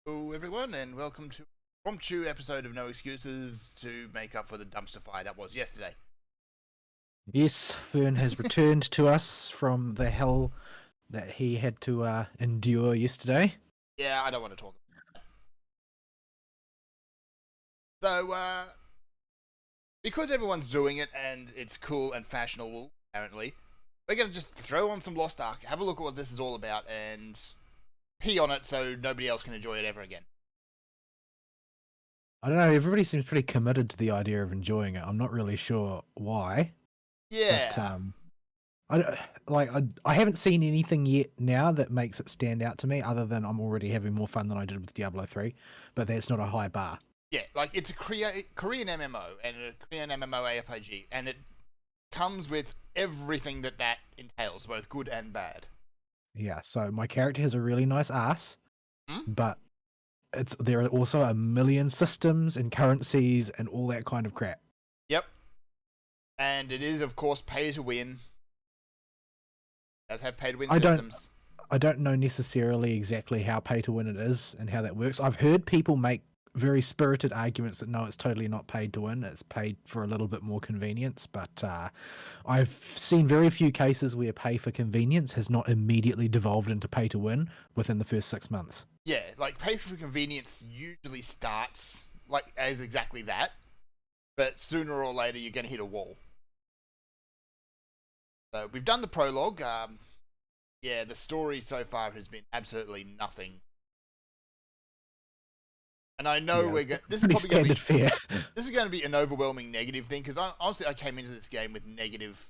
Hello, everyone, and welcome to a impromptu episode of No Excuses to make up for the dumpster fire that was yesterday. Yes, Fern has returned to us from the hell that he had to endure yesterday. Yeah, I don't want to talk about that. So, because everyone's doing it and it's cool and fashionable, apparently, we're going to just throw on some Lost Ark, have a look at what this is all about, and pee on it so nobody else can enjoy it ever again. I don't know, everybody seems pretty committed to the idea of enjoying it. I'm not really sure why. Yeah. But I haven't seen anything yet now that makes it stand out to me other than I'm already having more fun than I did with Diablo 3, but that's not a high bar. Yeah, like it's a Korean MMO and a Korean MMORPG, and it comes with everything that entails, both good and bad. Yeah, so my character has a really nice ass, Hmm? but there are also a million systems and currencies and all that kind of crap. Yep. And it is, of course, pay to win. It does have pay to win systems. I don't know necessarily exactly how pay to win it is and how that works. I've heard people make very spirited arguments that no, it's totally not paid to win. It's paid for a little bit more convenience. But I've seen very few cases where pay for convenience has not immediately devolved into pay to win within the first 6 months. Yeah, like pay for convenience usually starts like as exactly that, but sooner or later you're going to hit a wall. So we've done the prologue. Yeah, the story so far has been absolutely nothing. And I know we're going. This is Pretty probably going to standard be. fare. This is going to be an overwhelming negative thing because honestly, I came into this game with negative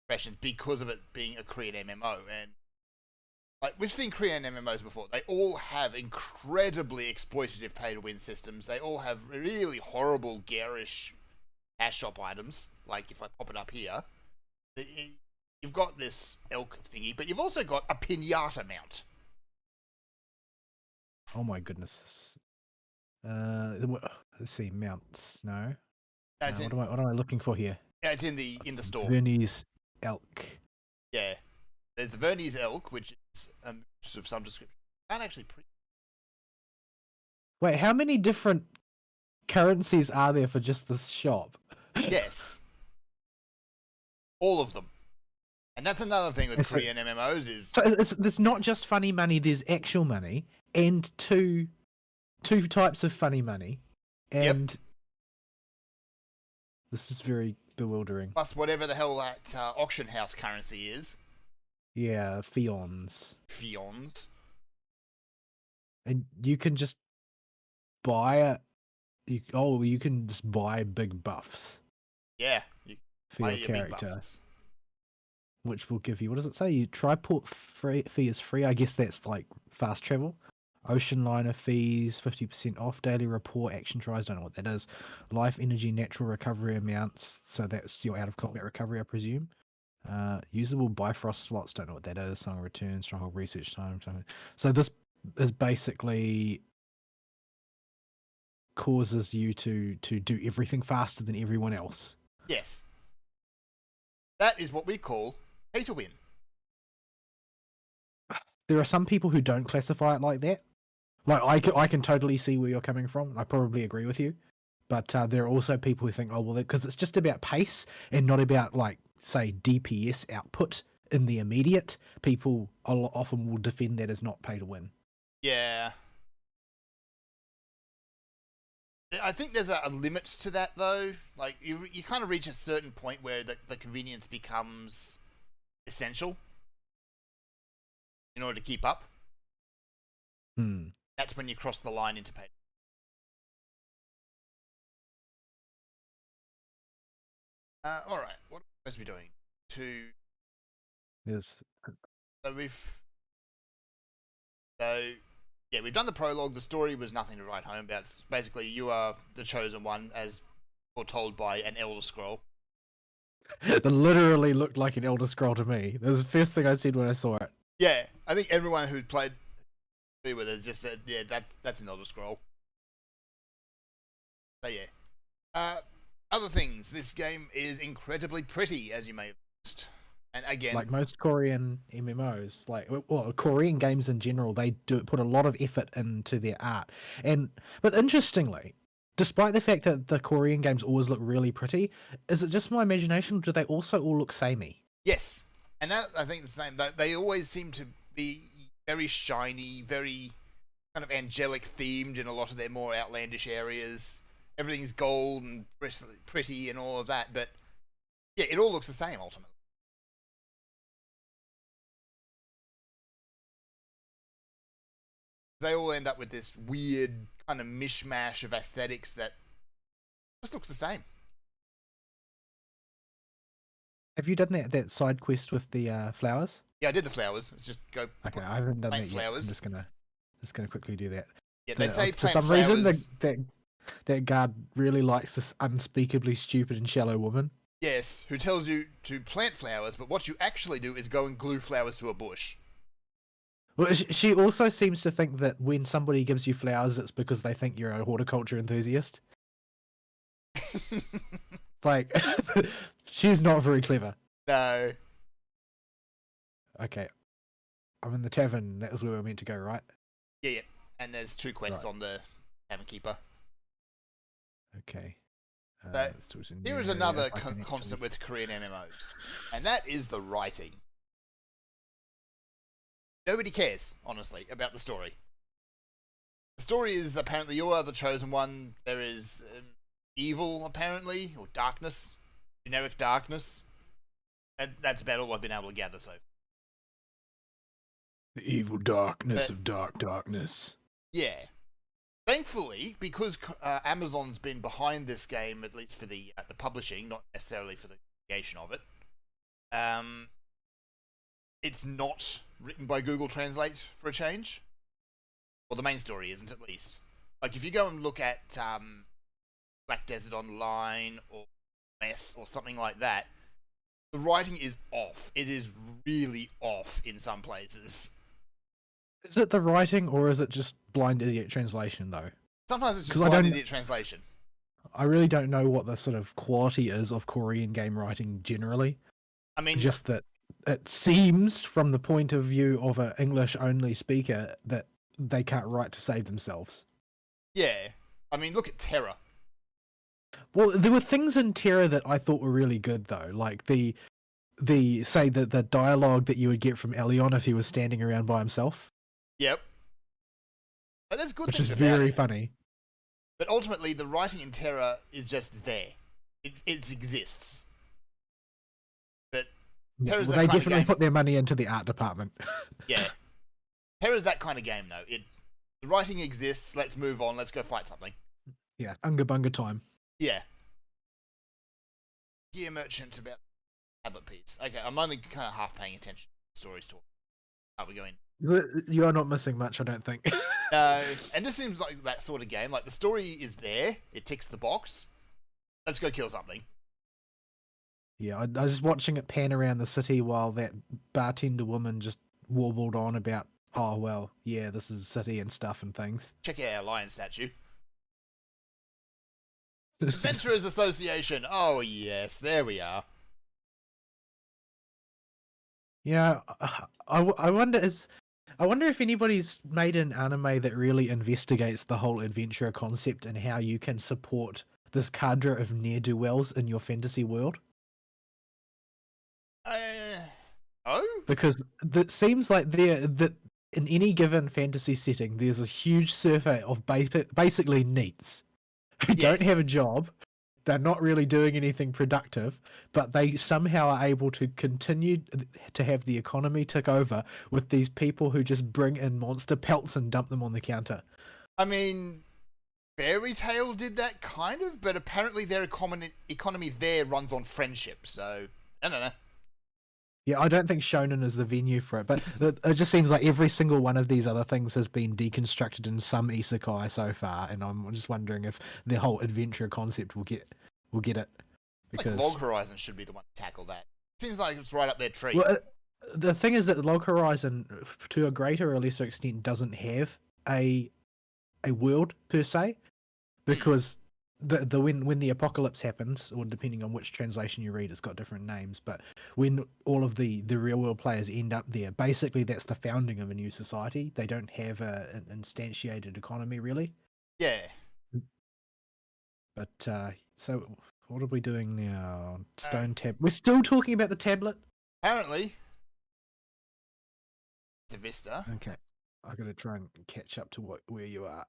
impressions because of it being a Korean MMO, and like we've seen Korean MMOs before. They all have incredibly exploitative pay-to-win systems. They all have really horrible, garish cash shop items. Like if I pop it up here, you've got this elk thingy, but you've also got a pinata mount. Oh my goodness. Let's see, mounts. No. What am I looking for here? Yeah, it's in the store. Verney's elk. Yeah, there's the Verney's elk, which is a moose of some description. Can't actually Wait, how many different currencies are there for just this shop? Yes, all of them. And that's another thing with Korean MMOs is... So it's not just funny money, there's actual money, and two types of funny money. And Yep. This is very bewildering. Plus whatever the hell that auction house currency is. Yeah, fions. Fions. And you can just buy you can just buy big buffs. Yeah. For your character. Which will give you, what does it say? Triport fee is free. I guess that's like fast travel. Ocean liner fees, 50% off. Daily report, action tries, don't know what that is. Life energy, natural recovery amounts. So that's your out of combat recovery, I presume. Usable Bifrost slots, don't know what that is. Song return, stronghold research time. So this is basically causes you to do everything faster than everyone else. Yes. That is what we call pay to win. There are some people who don't classify it like that. Like I can totally see where you're coming from. I probably agree with you, but there are also people who think, oh well, because it's just about pace and not about like say DPS output in the immediate. People often will defend that as not pay to win. Yeah. I think there's a limit to that though. Like you kind of reach a certain point where the convenience becomes essential in order to keep up. That's when you cross the line into pay. All right, what are we supposed to be doing? Yes. We've done the prologue. The story was nothing to write home about. It's basically, you are the chosen one, as foretold by an Elder Scroll. It literally looked like an Elder Scroll to me. That was the first thing I said when I saw it. Yeah, I think everyone who played with it just said, yeah, that's an Elder Scroll. So yeah. Other things. This game is incredibly pretty, as you may have noticed. And again, like most Korean MMOs, well, Korean games in general, they do put a lot of effort into their art. But interestingly, despite the fact that the Korean games always look really pretty, is it just my imagination, or do they also all look samey? yes, and that I think the same. They always seem to be very shiny, very kind of angelic themed in a lot of their more outlandish areas. Everything's gold and pretty and all of that, but yeah, it all looks the same ultimately. They all end up with this weird kind of mishmash of aesthetics that just looks the same. Have you done that side quest with the flowers? Yeah, I did the flowers. It's just go. Okay, I haven't done that flowers. yet. I'm just gonna quickly do that. Yeah, they say for plant some flowers. reason that guard really likes this unspeakably stupid and shallow woman. Yes, who tells you to plant flowers, but what you actually do is go and glue flowers to a bush. Well, she also seems to think that when somebody gives you flowers, it's because they think you're a horticulture enthusiast. Like, she's not very clever. No. Okay. I'm in the tavern. That was where we were meant to go, right? Yeah. And there's 2 quests on the Tavern Keeper. Okay. There is another constant with Korean MMOs, and that is the writing. Nobody cares, honestly, about the story. The story is apparently you are the chosen one. There is evil, apparently, or darkness, generic darkness. That's about all I've been able to gather so far. The evil darkness of darkness. Yeah. Thankfully, because Amazon's been behind this game, at least for the publishing, not necessarily for the creation of it, it's not written by Google Translate for a change. Well, the main story isn't, at least. Like, if you go and look at Black Desert Online or Less or something like that, the writing is off. It is really off in some places. Is it the writing, or is it just blind idiot translation, though? Sometimes it's just blind idiot translation. I really don't know what the sort of quality is of Korean game writing generally. I mean, just that it seems, from the point of view of an English-only speaker, that they can't write to save themselves. Yeah. I mean, look at Terra. Well, there were things in Terra that I thought were really good, though. Like the dialogue that you would get from Elion if he was standing around by himself. Yep. But there's good which things is about very it. funny. But ultimately, the writing in Terra is just there. It exists. But Terra's that they kind of definitely game. put their money into the art department. Yeah. Terra's that kind of game, though. The writing exists. Let's move on. Let's go fight something. Yeah, Unga Bunga time. Yeah. Gear Merchant about tablet piece. Okay, I'm only kind of half paying attention to the stories talk. Are we going? You are not missing much, I don't think. No, and this seems like that sort of game. Like, the story is there. It ticks the box. Let's go kill something. Yeah, I was just watching it pan around the city while that bartender woman just warbled on about, oh, well, yeah, this is a city and stuff and things. Check out our lion statue. Adventurers Association. Oh, yes, there we are. Yeah, I wonder if anybody's made an anime that really investigates the whole adventurer concept and how you can support this cadre of ne'er-do-wells in your fantasy world. Oh? Because it seems like that in any given fantasy setting, there's a huge survey of basically NEETs who don't have a job. They're not really doing anything productive, but they somehow are able to continue to have the economy tick over with these people who just bring in monster pelts and dump them on the counter. I mean, Fairy Tail did that kind of, but apparently their economy there runs on friendship, so I don't know. Yeah, I don't think Shonen is the venue for it, but it just seems like every single one of these other things has been deconstructed in some isekai so far, and I'm just wondering if the whole adventure concept will get it. Because like Log Horizon should be the one to tackle that. Seems like it's right up their tree. Well, the thing is that Log Horizon, to a greater or lesser extent, doesn't have a world per se, because the when the apocalypse happens, or depending on which translation you read, it's got different names. But when all of the real world players end up there, basically that's the founding of a new society. They don't have an instantiated economy really. Yeah. But so what are we doing now? Stone tab. We're still talking about the tablet. Apparently, it's a Vista. Okay, I gotta try and catch up to where you are.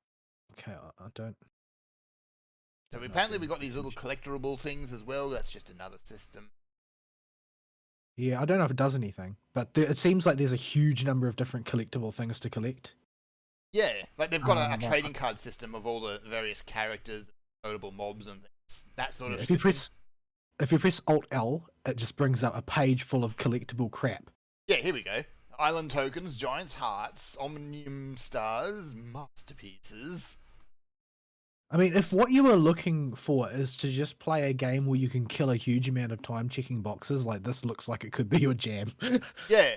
Okay, I don't. So apparently we got these little collectible things as well. That's just another system. Yeah, I don't know if it does anything, but it seems like there's a huge number of different collectible things to collect. Yeah, like they've got a trading card system of all the various characters, notable mobs, and things. That sort of system. If you press Alt L, it just brings up a page full of collectible crap. Yeah, here we go. Island tokens, Giant's Hearts, Omnium Stars, Masterpieces. I mean, if what you were looking for is to just play a game where you can kill a huge amount of time checking boxes, like this looks like it could be your jam. Yeah.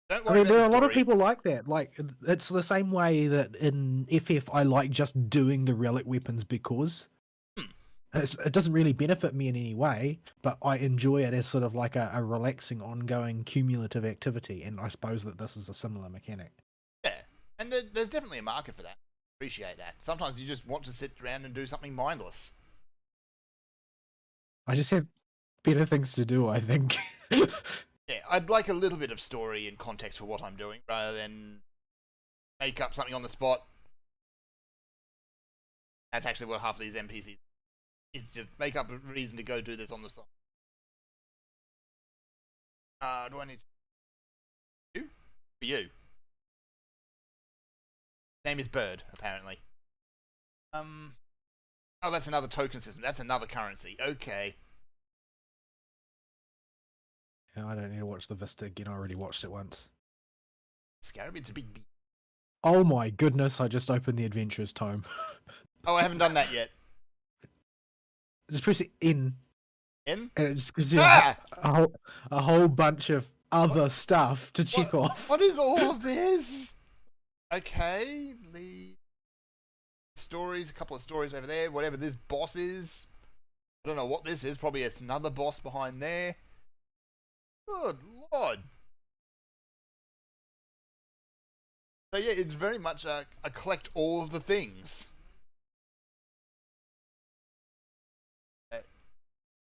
Don't worry, there are a lot of people like that. Like, it's the same way that in FF I like just doing the relic weapons because it doesn't really benefit me in any way, but I enjoy it as sort of like a relaxing, ongoing, cumulative activity, and I suppose that this is a similar mechanic. Yeah, and there's definitely a market for that. Appreciate that. Sometimes you just want to sit around and do something mindless. I just have better things to do, I think. Yeah, I'd like a little bit of story and context for what I'm doing, rather than make up something on the spot. That's actually what half of these NPCs is, just make up a reason to go do this on the side. Do I need to... You? For you. Name is Bird, apparently. Oh, that's another token system. That's another currency. Okay. Yeah, I don't need to watch the Vista again. I already watched it once. Scarabid's a big... Oh my goodness, I just opened the Adventurer's Tome. Oh, I haven't done that yet. Just press N. N? And it just gives you a whole bunch of other stuff to check off. What is all of this? Okay, the stories, a couple of stories over there, whatever this boss is. I don't know what this is, probably another boss behind there. Good lord. So yeah, it's very much a collect all of the things.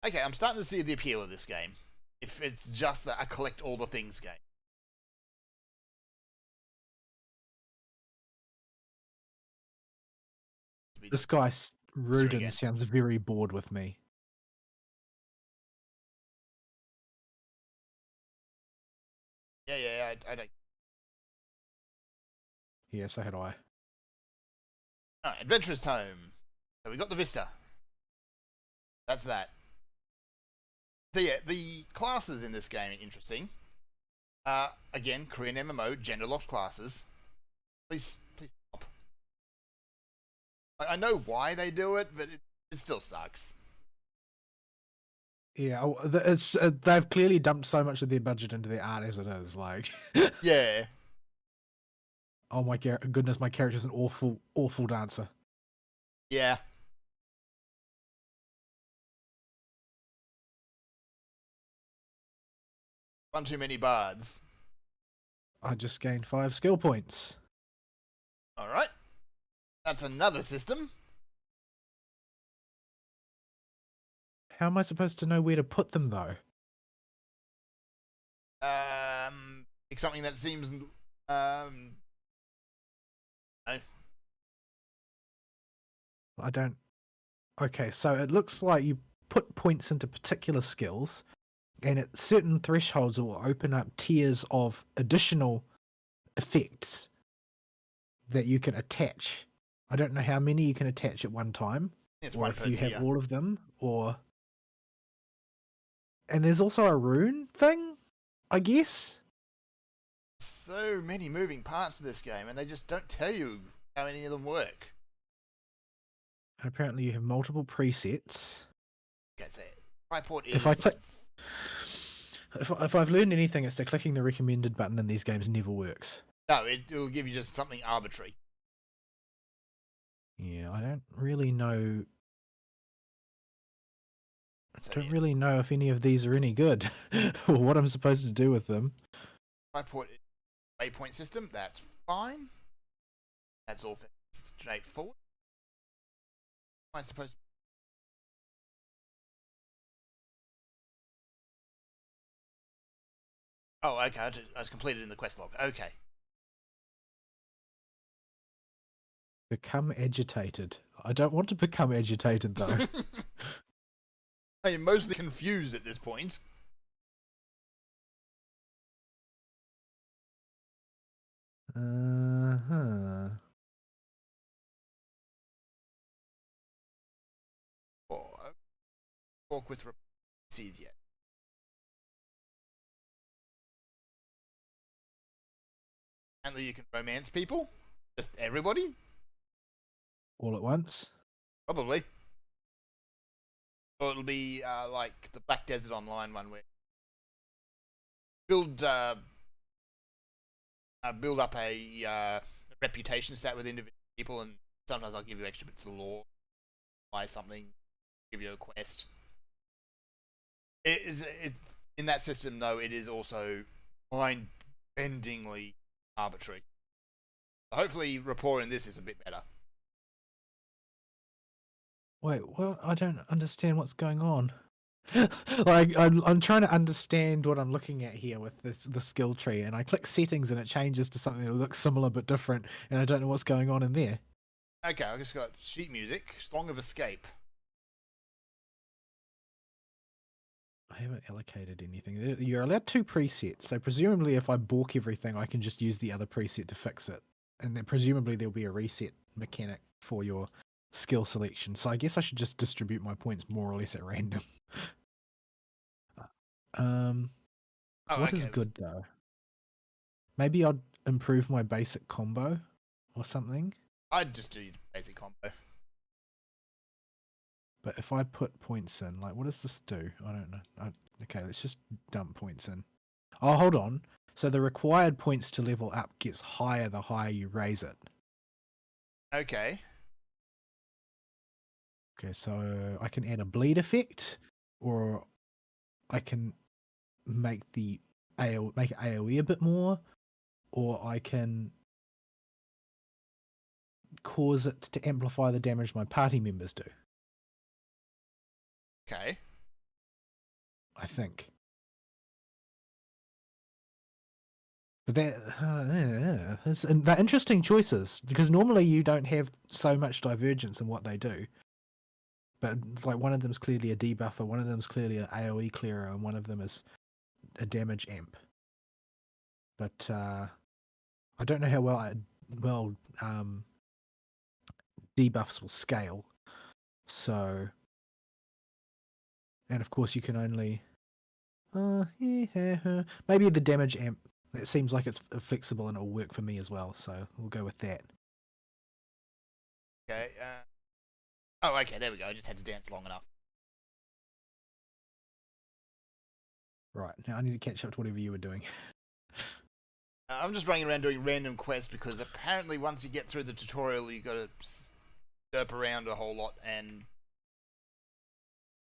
Okay, I'm starting to see the appeal of this game. If it's just a collect all the things game. This guy, Rudin, sounds very bored with me. Yeah, I don't... Yeah, so had I. Alright, Adventurer's Tome. So we got the Vista. That's that. So yeah, the classes in this game are interesting. Again, Korean MMO, gender-locked classes. Please stop. I know why they do it, but it still sucks. Yeah, it's they've clearly dumped so much of their budget into their art as it is. Like, yeah. Oh my goodness, my character's an awful dancer. Yeah. One too many bards. I just gained 5 skill points. Alright. That's another system. How am I supposed to know where to put them, though? Pick something that seems... No. I don't... Okay, so it looks like you put points into particular skills, and at certain thresholds it will open up tiers of additional effects that you can attach. I don't know how many you can attach at one time, it's or one if you tier. have all of them, or... And there's also a rune thing, I guess? So many moving parts to this game, and they just don't tell you how any of them work. And apparently you have multiple presets. Okay, so Triport is... If I've learned anything, it's that clicking the recommended button in these games never works. No, it'll give you just something arbitrary. Yeah, I don't really know. So Don't yeah, really know if any of these are any good or what I'm supposed to do with them. I put it waypoint system. That's fine. That's all straightforward. Am I supposed? Oh, okay. I was completed in the quest log. Okay. Become agitated. I don't want to become agitated though. I am mostly confused at this point. Uh-huh. Oh, talk with repeats yet. Apparently, you can romance people. Just everybody. All at once. Probably. Or it'll be like the Black Desert Online one where build build up a reputation stat with individual people, and sometimes I'll give you extra bits of lore, buy something, give you a quest. It is in that system though. It is also mind-bendingly arbitrary. Hopefully, rapport in this is a bit better. Wait, well, I don't understand what's going on. Like I'm trying to understand what I'm looking at here with the skill tree, and I click settings and it changes to something that looks similar but different, and I don't know what's going on in there. Okay, I just got sheet music, Song of Escape. I haven't allocated anything. You're allowed 2 presets, so presumably if I balk everything, I can just use the other preset to fix it, and then presumably there'll be a reset mechanic for your skill selection. So I guess I should just distribute my points more or less at random. Um, Oh, what is okay. good though? Maybe I'd improve my basic combo or something. I'd just do basic combo. But if I put points in, like, what does this do? I don't know. Okay, let's just dump points in. Oh, hold on. So the required points to level up gets higher the higher you raise it. Okay. Okay, so I can add a bleed effect, or I can make the make it AoE a bit more, or I can cause it to amplify the damage my party members do. Okay. I think. But they're interesting choices because normally you don't have so much divergence in what they do. But like one of them is clearly a debuffer, one of them is clearly an AOE clearer, and one of them is a damage amp. But I don't know how well debuffs will scale. So, and of course you can only maybe the damage amp. It seems like it's flexible and it'll work for me as well. So we'll go with that. Okay. Oh, okay. There we go. I just had to dance long enough. Right now I need to catch up to whatever you were doing. I'm just running around doing random quests because apparently once you get through the tutorial, you got to derp around a whole lot and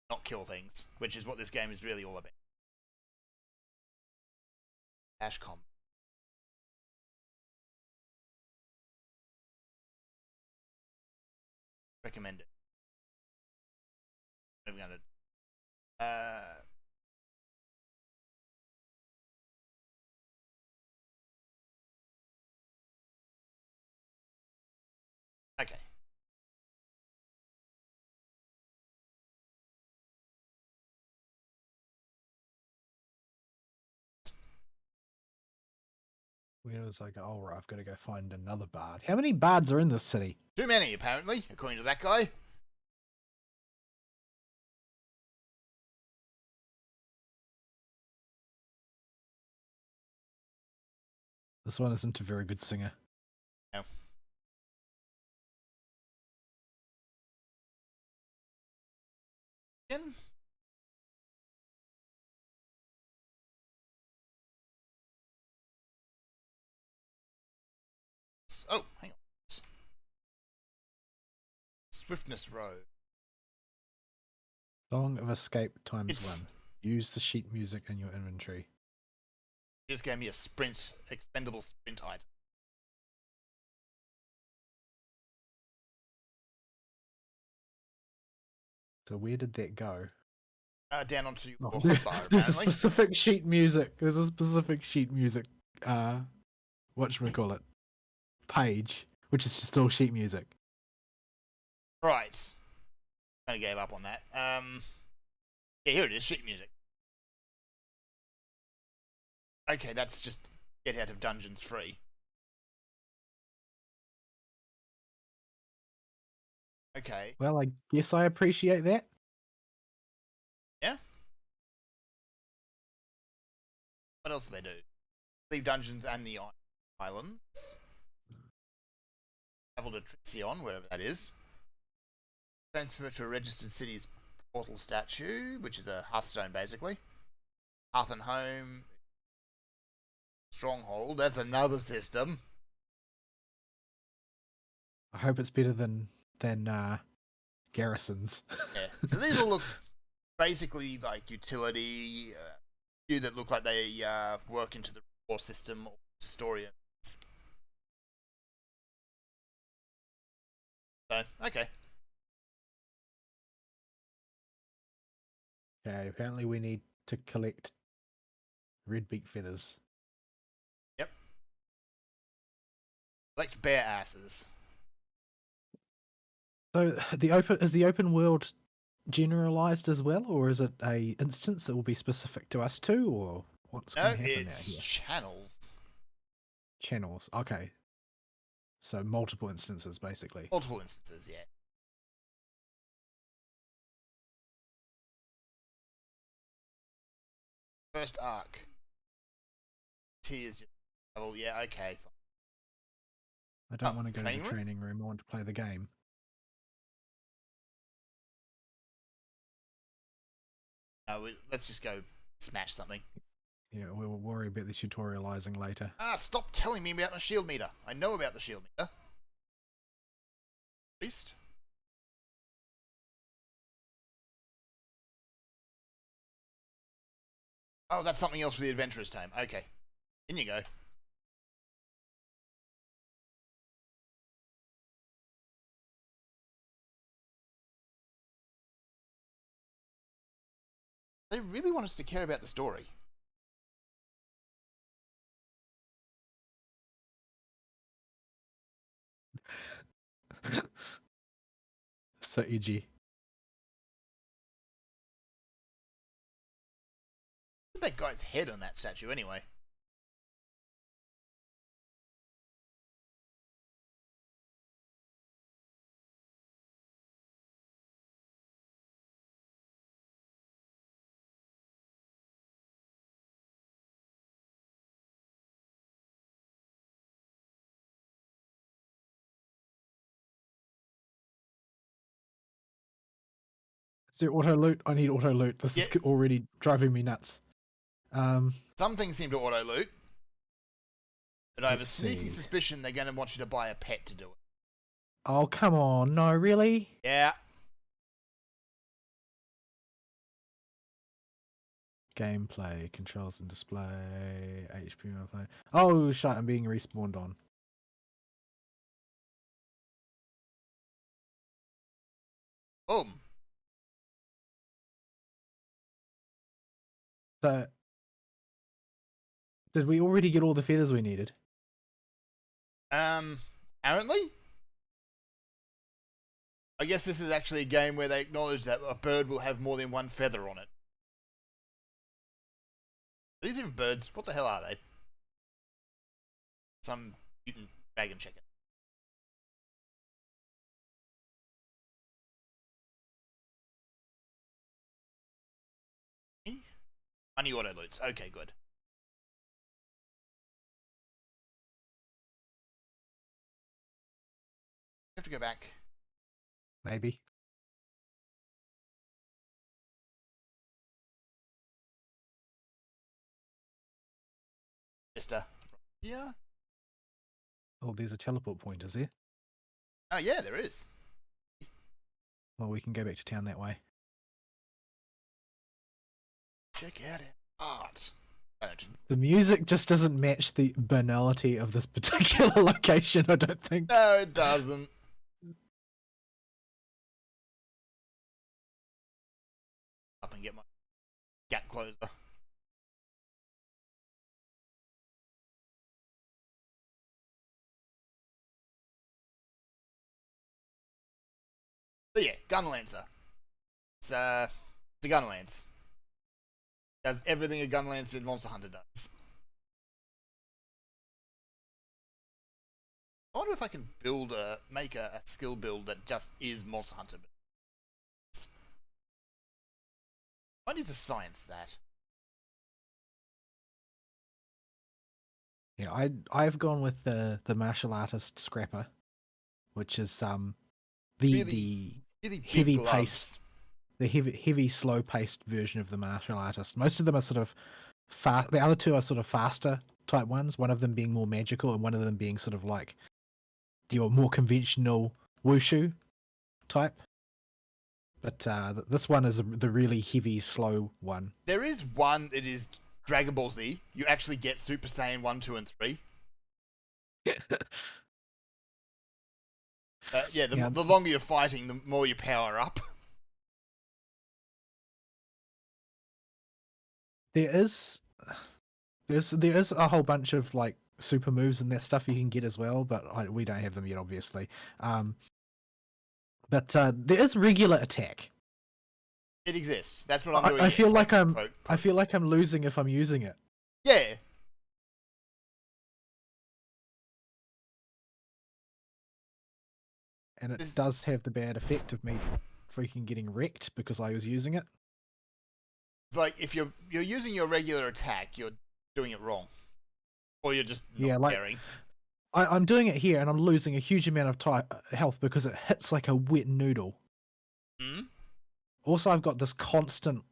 not kill things, which is what this game is really all about. Ashcom. Recommend it. What are we going to... okay. Where was like, oh, right, I've got to go find another bard. How many bards are in this city? Too many, apparently, according to that guy. This one isn't a very good singer. No. Again? Oh, hang on. Swiftness Road. Song of Escape times It's- 1. Use the sheet music in your inventory. It just gave me a expendable sprint item. So where did that go? Down onto your Oh, hotbar, there's a apparently. specific sheet music. There's a specific sheet music. Whatchamacallit? Page, which is just all sheet music. Right. Kind of gave up on that. Yeah, here it is, sheet music. Okay, that's just get out of dungeons free. Okay. Well, I guess I appreciate that. Yeah. What else do they do? Leave dungeons and the islands. Travel to Trixion, wherever that is. Transfer to a registered city's portal statue, which is a Hearthstone basically. Hearth and Home. Stronghold, that's another system. I hope it's better than Garrisons. Yeah. So these all look basically like utility, few that look like they work into the core system or story. So, okay. Okay, apparently we need to collect red beak feathers. Yep. Collect bear asses. So the open world generalized as well, or is it a instance that will be specific to us too, or what's No, going to happen it's out here? channels. Channels. Okay. So multiple instances, basically. Multiple instances, yeah. First arc. Tears. Well, yeah, okay. I don't want to go to training the room? training room. I want to play the game. No, let's just go smash something. Yeah, we'll worry about the tutorializing later. Stop telling me about the shield meter. I know about the shield meter. Priest? Oh, that's something else for the adventurer's tome. Okay. In you go. They really want us to care about the story. So edgy. Look at that guy's head on that statue anyway. Is there auto loot? I need auto loot. This is already driving me nuts. Some things seem to auto loot. But I have a Let's sneaky see. suspicion they're going to want you to buy a pet to do it. Oh, come on. No, really? Yeah. Gameplay, controls and display, HP play. Oh, shit, I'm being respawned on. Boom. So, did we already get all the feathers we needed? Apparently? I guess this is actually a game where they acknowledge that a bird will have more than one feather on it. Are these even birds? What the hell are they? Some mutant dragon chicken. Money auto loots. Okay, good. We have to go back. Maybe. Mister. Yeah. Oh, there's a teleport point, is there? Oh, yeah, there is. Well, we can go back to town that way. Check out art. The music just doesn't match the banality of this particular location, I don't think. No, it doesn't. Up and get my gap closer. But yeah, Gunlancer. It's a Gunlance. Does everything a Gunlance in Monster Hunter does. I wonder if I can make a skill build that just is Monster Hunter. I need to science that. Yeah, I've gone with the martial artist Scrapper, which is the really heavy gloves. paced, the heavy slow paced version of the martial artist. Most of them are sort of fast. The other two are sort of faster type ones. One of them being more magical, and one of them being sort of like your more conventional wushu type. But this one is the really heavy, slow one. There is one that is Dragon Ball Z. You actually get Super Saiyan 1, 2, and 3. The longer you're fighting, the more you power up. There is a whole bunch of like super moves and that stuff you can get as well, but we don't have them yet, obviously. But there is regular attack. It exists. That's what I'm doing. I feel like I'm losing if I'm using it. Yeah. And it does have the bad effect of me freaking getting wrecked because I was using it. It's like if you're using your regular attack, you're doing it wrong, or you're just not caring. I'm doing it here, and I'm losing a huge amount of health because it hits like a wet noodle. Hmm? Also, I've got this constant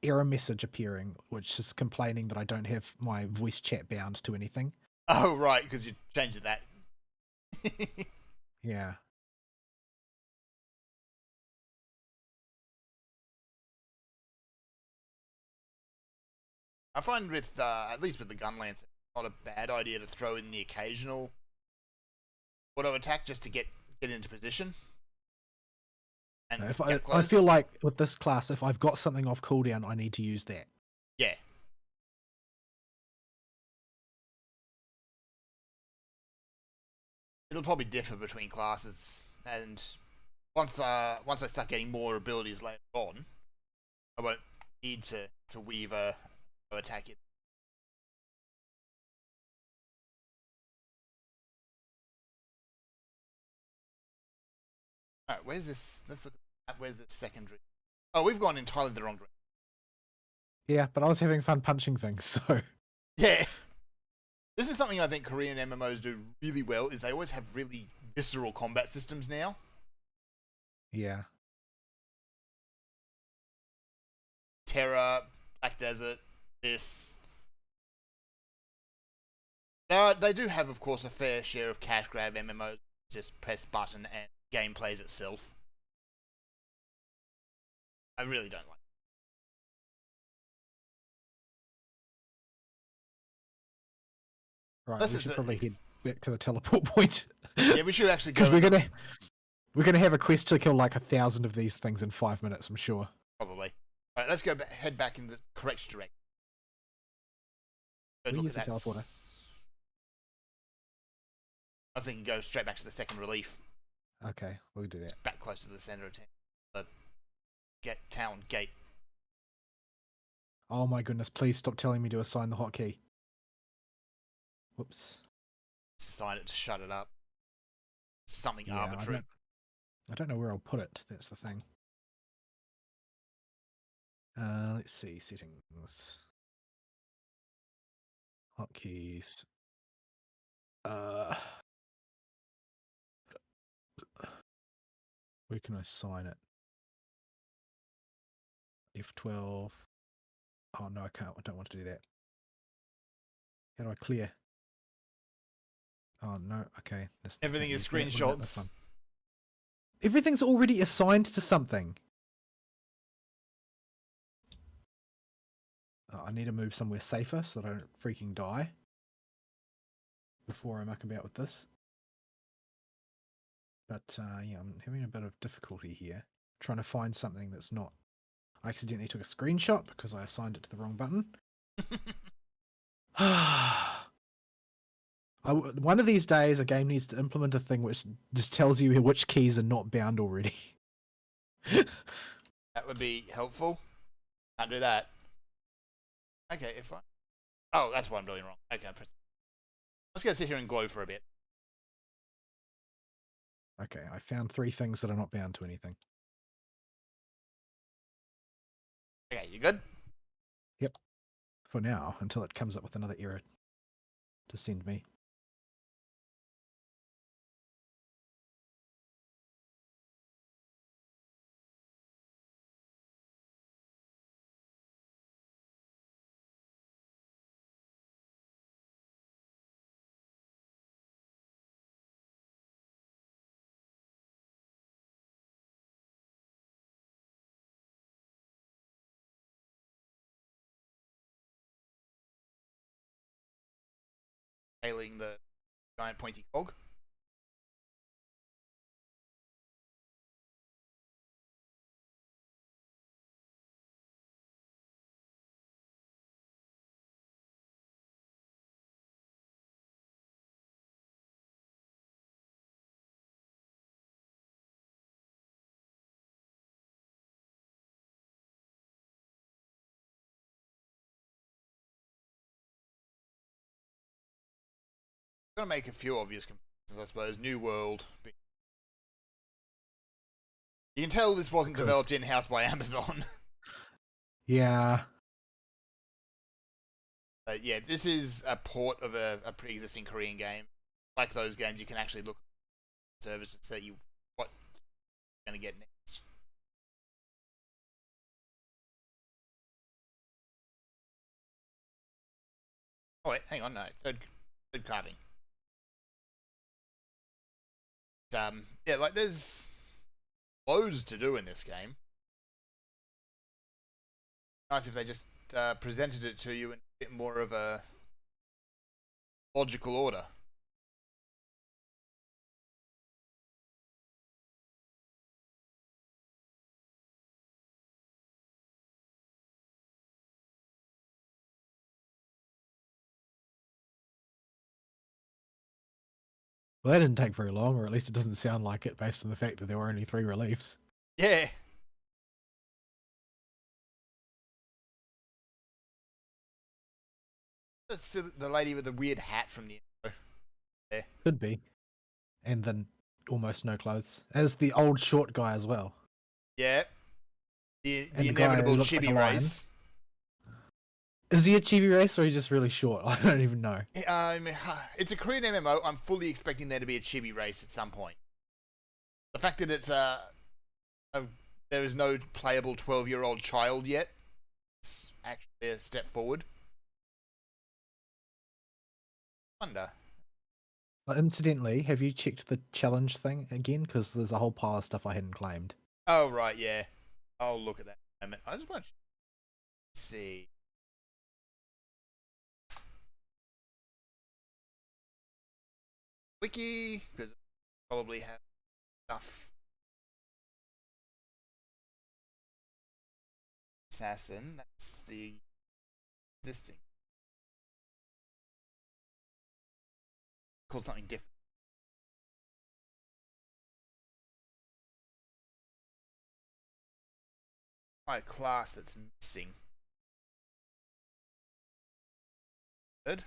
error message appearing, which is complaining that I don't have my voice chat bound to anything. Oh, right, because you changed that. Yeah. I find with, at least with the Gunlance, it's not a bad idea to throw in the occasional auto attack just to get into position. And I feel like with this class, if I've got something off cooldown, I need to use that. Yeah. It'll probably differ between classes, and once I start getting more abilities later on, I won't need to weave a attack it. Alright, where's this? Let's look at where's the secondary. Oh, we've gone entirely the wrong direction. Yeah, but I was having fun punching things, so. Yeah. This is something I think Korean MMOs do really well, is they always have really visceral combat systems now. Yeah. Terra, Black Desert, this. They do have, of course, a fair share of cash grab MMOs. Just press button and game plays itself. I really don't like it. Right, we should probably head back to the teleport point. Yeah, we should actually go. Because we're gonna have a quest to kill like 1,000 of these things in 5 minutes, I'm sure. Probably. All right, let's go head back in the correct direction. We use the teleporter. I was thinking go straight back to the second relief. Okay, we'll do that. Just back close to the center of town. The town gate. Oh my goodness, please stop telling me to assign the hotkey. Whoops. Assign it to shut it up. Something arbitrary. I don't know where I'll put it, that's the thing. Let's see, settings. Hotkeys. Where can I assign it? F12. Oh no, I can't. I don't want to do that. How do I clear? Oh no, okay. Everything is screenshots. Everything's already assigned to something. Oh, I need to move somewhere safer so that I don't freaking die before I muck about with this. But yeah, I'm having a bit of difficulty here. Trying to find something that's not... I accidentally took a screenshot because I assigned it to the wrong button. One of these days, a game needs to implement a thing which just tells you which keys are not bound already. That would be helpful. Can't do that. Okay, if I... Oh, that's what I'm doing wrong. Okay, press... Let's go sit here and glow for a bit. Okay, I found 3 things that are not bound to anything. Okay, you good? Yep. For now, until it comes up with another error to send me. Hailing the giant pointy cog. I'm gonna make a few obvious comparisons, I suppose. New World. You can tell this wasn't developed in-house by Amazon. Yeah. Yeah, this is a port of a pre-existing Korean game. Like those games, you can actually look at the service and say what you're going to get next. Oh wait, hang on, no, third carving. Yeah, like there's loads to do in this game. Nice if they just presented it to you in a bit more of a logical order. Well, that didn't take very long, or at least it doesn't sound like it based on the fact that there were only 3 reliefs. Yeah. That's the lady with the weird hat from the intro. There. Could be. And then almost no clothes. As the old short guy as well. Yeah. The inevitable chibi like race. Is he a chibi race or is he just really short? I don't even know. It's a Korean MMO. I'm fully expecting there to be a chibi race at some point. The fact that it's there is no playable 12-year-old child yet, it's actually a step forward. Wonder. Incidentally, have you checked the challenge thing again? Because there's a whole pile of stuff I hadn't claimed. Oh, right, yeah. I'll look at that in a moment. I just want to see. Wiki, because probably have stuff. Assassin, that's the existing. Called something different. A class that's missing. Good.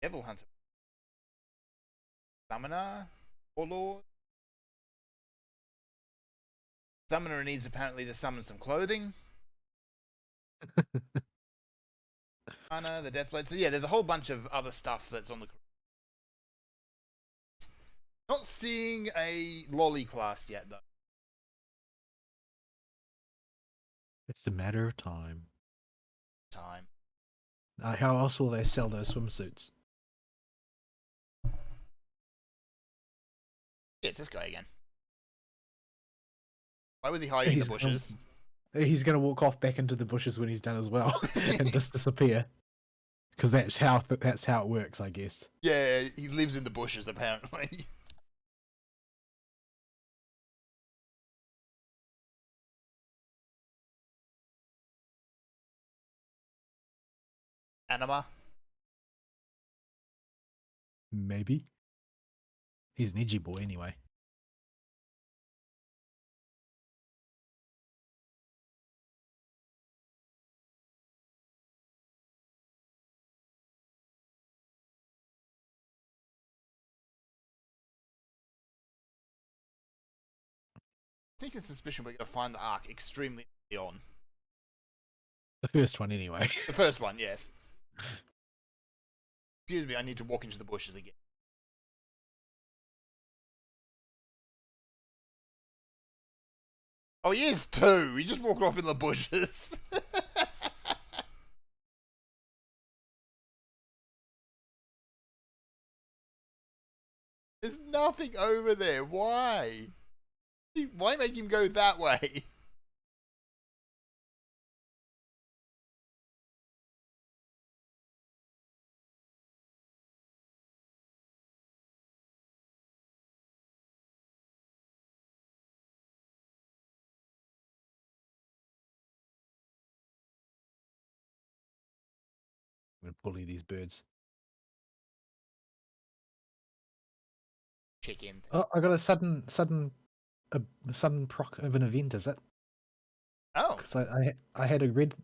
Devil Hunter. Summoner? Warlord? Summoner needs apparently to summon some clothing. Anna, the Deathblade. So yeah, there's a whole bunch of other stuff that's on the... Not seeing a lolly class yet, though. It's a matter of time. Time. How else will they sell those swimsuits? Yeah, it's this guy again. Why was he hiding in the bushes? He's gonna walk off back into the bushes when he's done as well, and just disappear. Because that's how it works, I guess. Yeah, he lives in the bushes apparently. Anima. Maybe. He's an edgy boy anyway. Sneaking suspicion we're going to find the Ark extremely early on. The first one, anyway. The first one, yes. Excuse me, I need to walk into the bushes again. Oh, he is too! He just walked off in the bushes. There's nothing over there. Why? Why make him go that way? I'm gonna bully these birds. Chicken. Oh, I got a sudden proc of an event. Is it? Oh. Because I had a red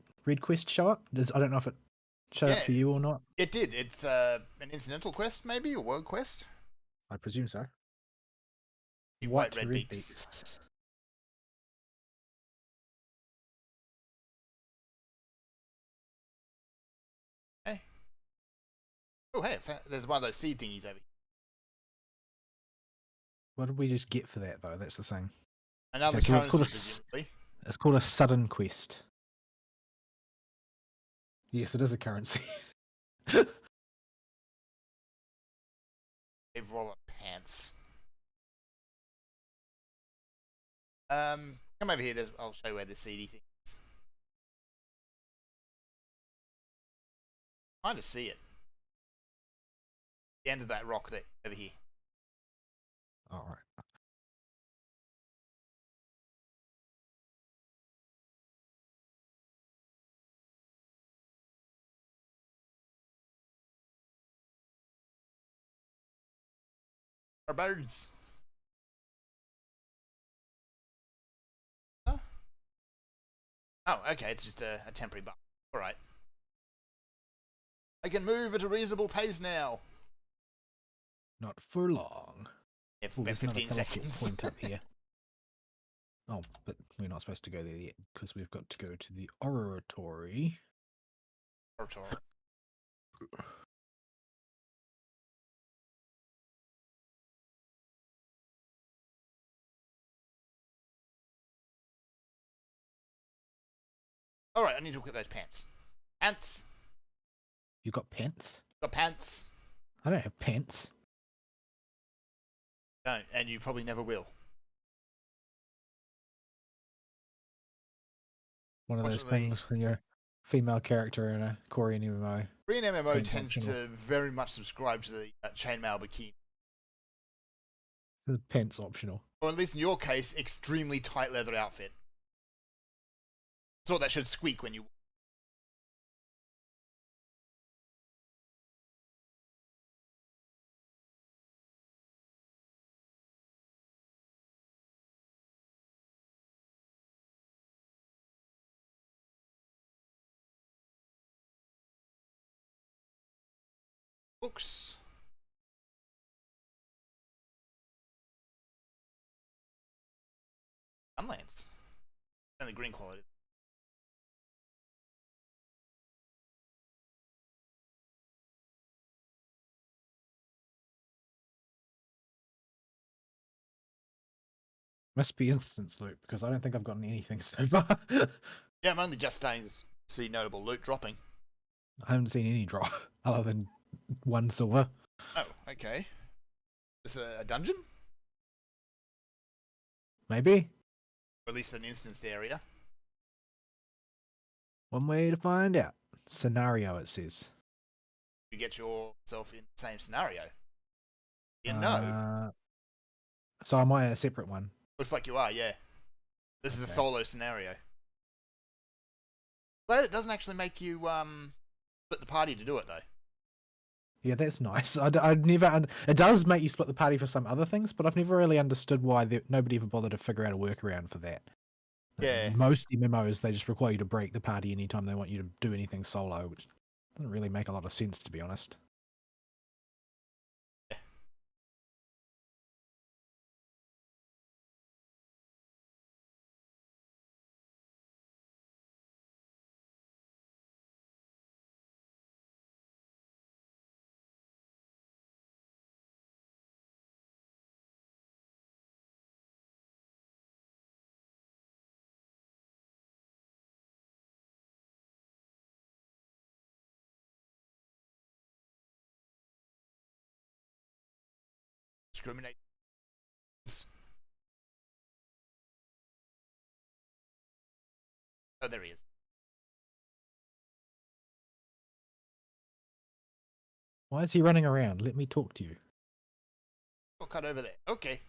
quest show up. I don't know if it showed up for you or not. It did. It's an incidental quest, maybe, or world quest. I presume so. White red beaks. Hey. Oh, hey, there's one of those seed thingies over here. What did we just get for that, though? That's the thing. Another currency, presumably. It's called a sudden quest. Yes, it is a currency. They've rolled up pants. Come over here. I'll show you where the seedy thing is. Trying to see it. The end of that rock there, over here. All right. Our birds. Huh? Oh, okay. It's just a temporary bug. All right. I can move at a reasonable pace now. Not for long. If 15 seconds. Point up here. Oh, but we're not supposed to go there yet because we've got to go to the oratory. Oratory. All right, I need to look at those pants. Pants. You got pants? Got pants. I don't have pants. No, and you probably never will. One of those things when you're a female character in a Korean MMO. Korean MMO tends to very much subscribe to the chainmail bikini. The pants optional. Or at least in your case, extremely tight leather outfit. So that should squeak when you... Books. Sunlands. And the green quality. Must be instance loop because I don't think I've gotten anything so far. Yeah, I'm only just starting to see notable loot dropping. I haven't seen any drop other than 1 silver. Oh, okay. Is it a dungeon? Maybe. Or at least an instance area. One way to find out. Scenario, it says. You get yourself in the same scenario. You know. So am I a separate one? Looks like you are, yeah. This is a Okay. solo scenario. But it doesn't actually make you split the party to do it, though. Yeah, that's nice. I'd never. It does make you split the party for some other things, but I've never really understood why nobody ever bothered to figure out a workaround for that. Yeah. Most MMOs, they just require you to break the party anytime they want you to do anything solo, which doesn't really make a lot of sense, to be honest. Discriminate. Oh, there he is. Why is he running around? Let me talk to you. Shortcut over there. Okay.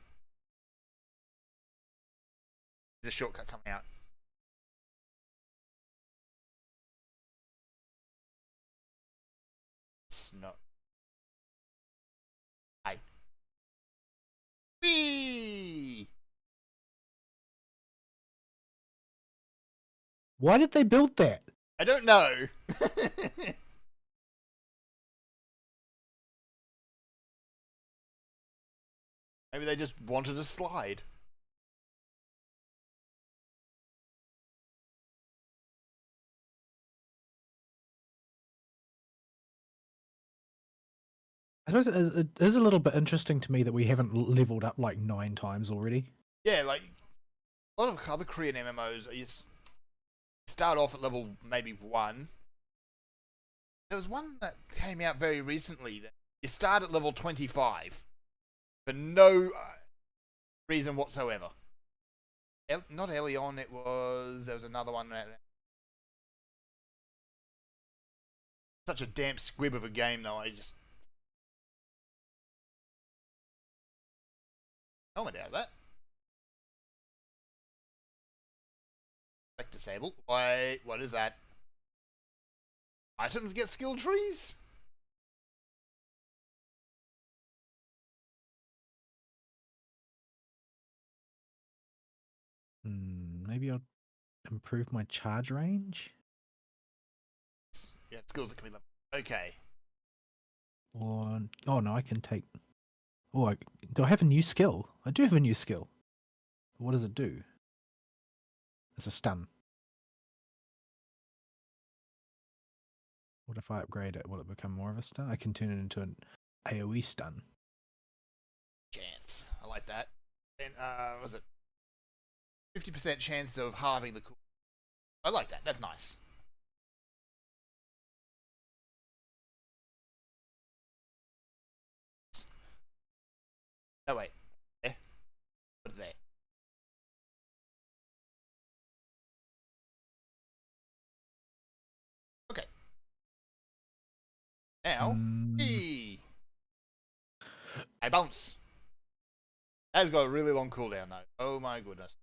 There's a shortcut coming out. It's not. Hi. Whee! Why did they build that? I don't know. Maybe they just wanted a slide. I suppose it is a little bit interesting to me that we haven't leveled up like 9 times already. Yeah, like a lot of other Korean MMOs, you start off at level maybe 1. There was one that came out very recently that you start at level 25 for no reason whatsoever. Not Elion, there was another one. Such a damp squib of a game, though. Helmet out of that. Select disable. Wait, what is that? Items get skill trees? Maybe I'll improve my charge range? Yeah, skills that can be leveled. Okay. Or, oh no, I can take... Oh, do I have a new skill? I do have a new skill. What does it do? It's a stun. What if I upgrade it? Will it become more of a stun? I can turn it into an AoE stun. Chance. I like that. And, was it 50% chance of halving the cool? I like that. That's nice. Oh, wait. There. Put it there. Okay. Now, hey. I bounce. That's got a really long cooldown, though. Oh, my goodness.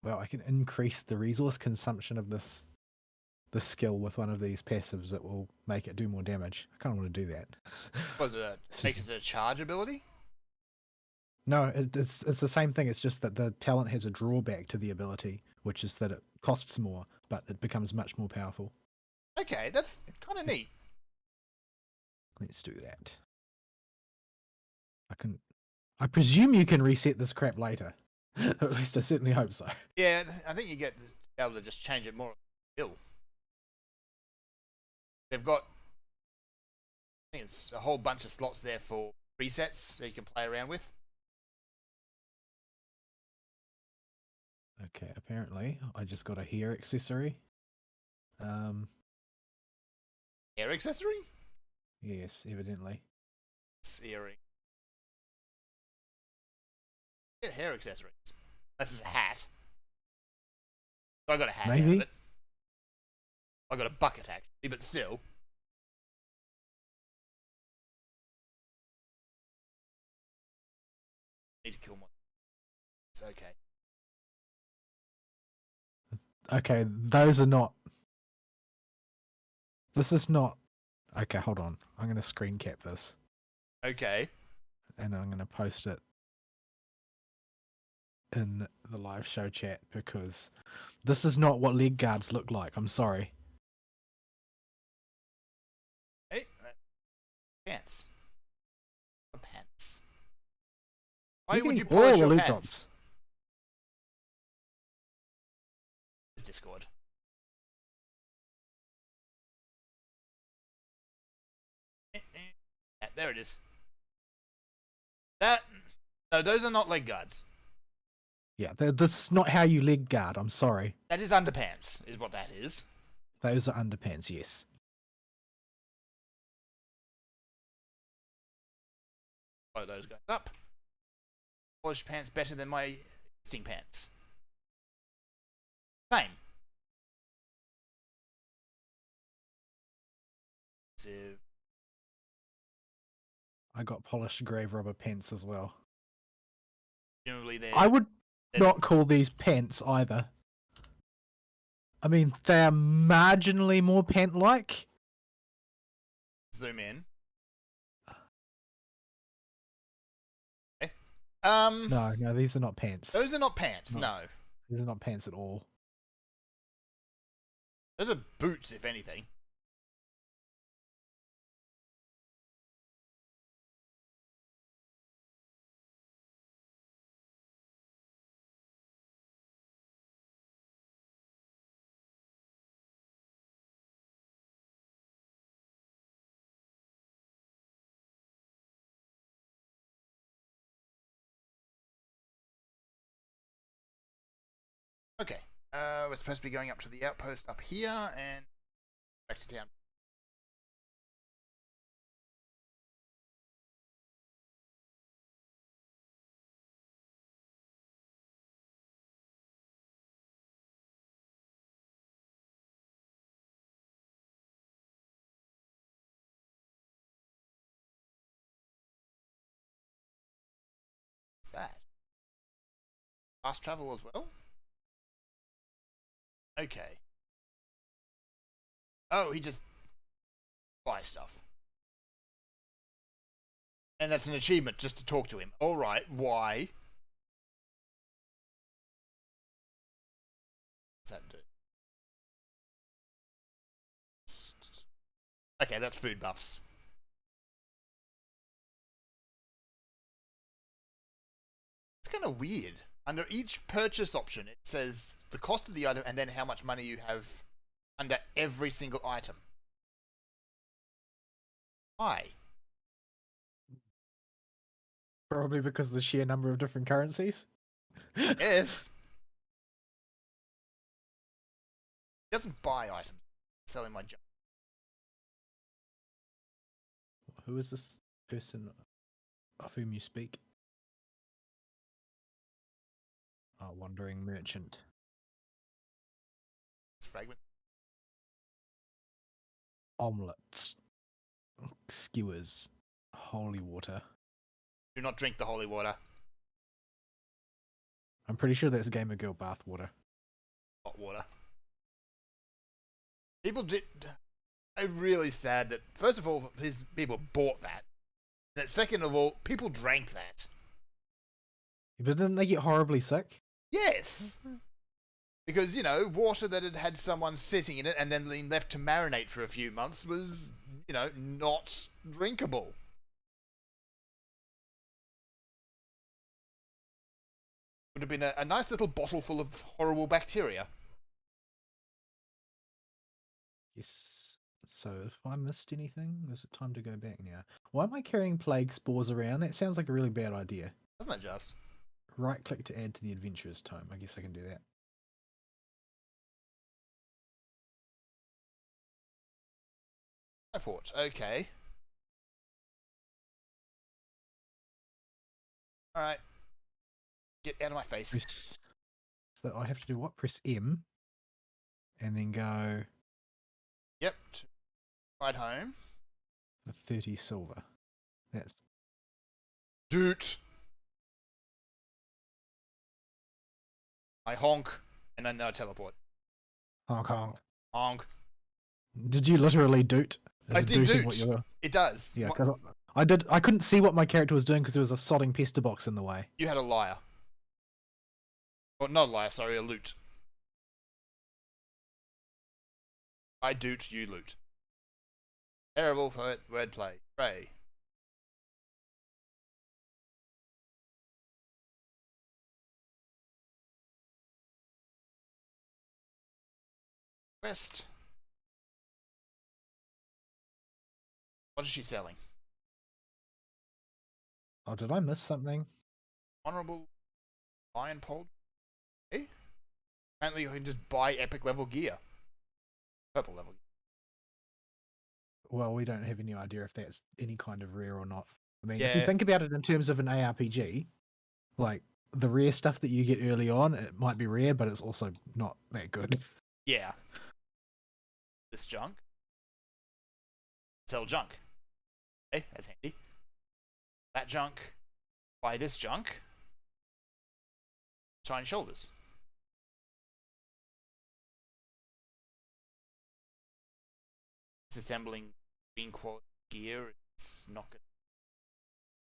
Well, I can increase the resource consumption of this skill with one of these passives that will make it do more damage. I kind of want to do that. Was it make it a charge ability? No, it's the same thing. It's just that the talent has a drawback to the ability, which is that it costs more, but it becomes much more powerful. Okay, that's kind of neat. Let's do that. I presume you can reset this crap later. At least I certainly hope so. Yeah, I think you get to be able to just change it more. They've got, I think it's a whole bunch of slots there for presets that you can play around with. Okay, apparently I just got a hair accessory. Hair accessory? Yes, evidently. Earring. Get hair accessories. This is a hat. I got a hat. Maybe. Out of it. I got a bucket actually, but still. Need to kill one. It's okay. Okay, those are not. This is not. Okay, hold on. I'm going to screen cap this. Okay. And I'm going to post it in the live show chat because this is not what leg guards look like. I'm sorry. Hey, pants. Pants. Why would you polish your pants? Drops. It's Discord. There it is. No, those are not leg guards. Yeah, this is not how you leg guard. I'm sorry. That is underpants, is what that is. Those are underpants, yes. Blow those guys up. Polished pants better than my existing pants. Same. I got polished grave rubber pants as well. Presumably I would not call these pants either. I mean, they are marginally more pant-like. Zoom in. Okay. No, these are not pants. Those are not pants, no. These are not pants at all. Those are boots, if anything. Okay, we're supposed to be going up to the outpost up here and back to town. What's that? Fast travel as well? Okay. Oh, he just buys stuff. And that's an achievement just to talk to him. Alright, why? What's that do? Okay, that's food buffs. It's kind of weird. Under each purchase option, it says the cost of the item and then how much money you have under every single item. Why? Probably because of the sheer number of different currencies. Yes. He doesn't buy items. He's selling my junk. Who is this person of whom you speak? Oh, wandering merchant. It's fragment. Omelets. Skewers. Holy water. Do not drink the holy water. I'm pretty sure that's Gamer Girl bathwater. Hot water. People did. I'm really sad that, first of all, his people bought that. And second of all, people drank that. But didn't they get horribly sick? Yes. Because, water that had someone sitting in it and then been left to marinate for a few months was, not drinkable. Would have been a nice little bottle full of horrible bacteria. Yes. So if I missed anything, is it time to go back now? Why am I carrying plague spores around? That sounds like a really bad idea. Doesn't it just? Right click to add to the adventurer's tome. I guess I can do that. Airport, okay. Alright. Get out of my face. So I have to do what? Press M. And then go... Yep. Right home. The 30 silver. That's... Doot! I honk, and then I teleport. Honk honk. Honk. Did you literally doot? I did doot. It does. Yeah, I couldn't see what my character was doing because there was a sodding pester box in the way. You had a liar. Well, not a liar, sorry, a loot. I doot, you loot. Terrible wordplay. Ray. Quest. What is she selling? Oh, did I miss something? Honorable Lion Pole. Hey? Apparently you can just buy epic level gear. Purple level gear. Well, we don't have any idea if that's any kind of rare or not. I mean, if you think about it in terms of an ARPG, like the rare stuff that you get early on, it might be rare, but it's also not that good. Yeah. This junk. Sell junk. Okay, that's handy. That junk. Buy this junk. Shiny shoulders. Disassembling green quality gear, it's not going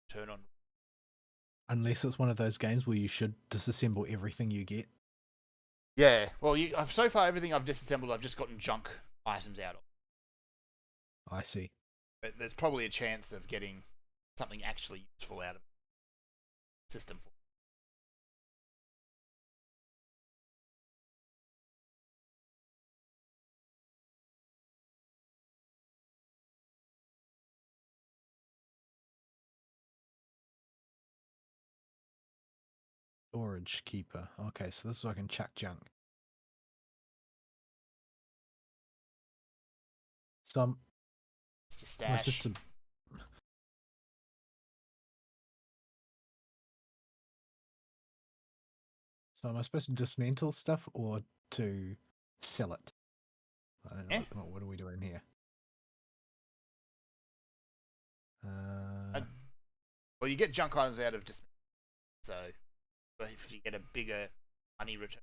to turn on. Unless it's one of those games where you should disassemble everything you get. Yeah, well, so far everything I've disassembled, I've just gotten junk items out of. I see. But there's probably a chance of getting something actually useful out of the system. Storage keeper. Okay, so this is where I can chuck junk. Some. It's your stash. So am I supposed to dismantle stuff or to sell it? I don't know. What are we doing here? Well, you get junk items out of dismantle. So if you get a bigger money return.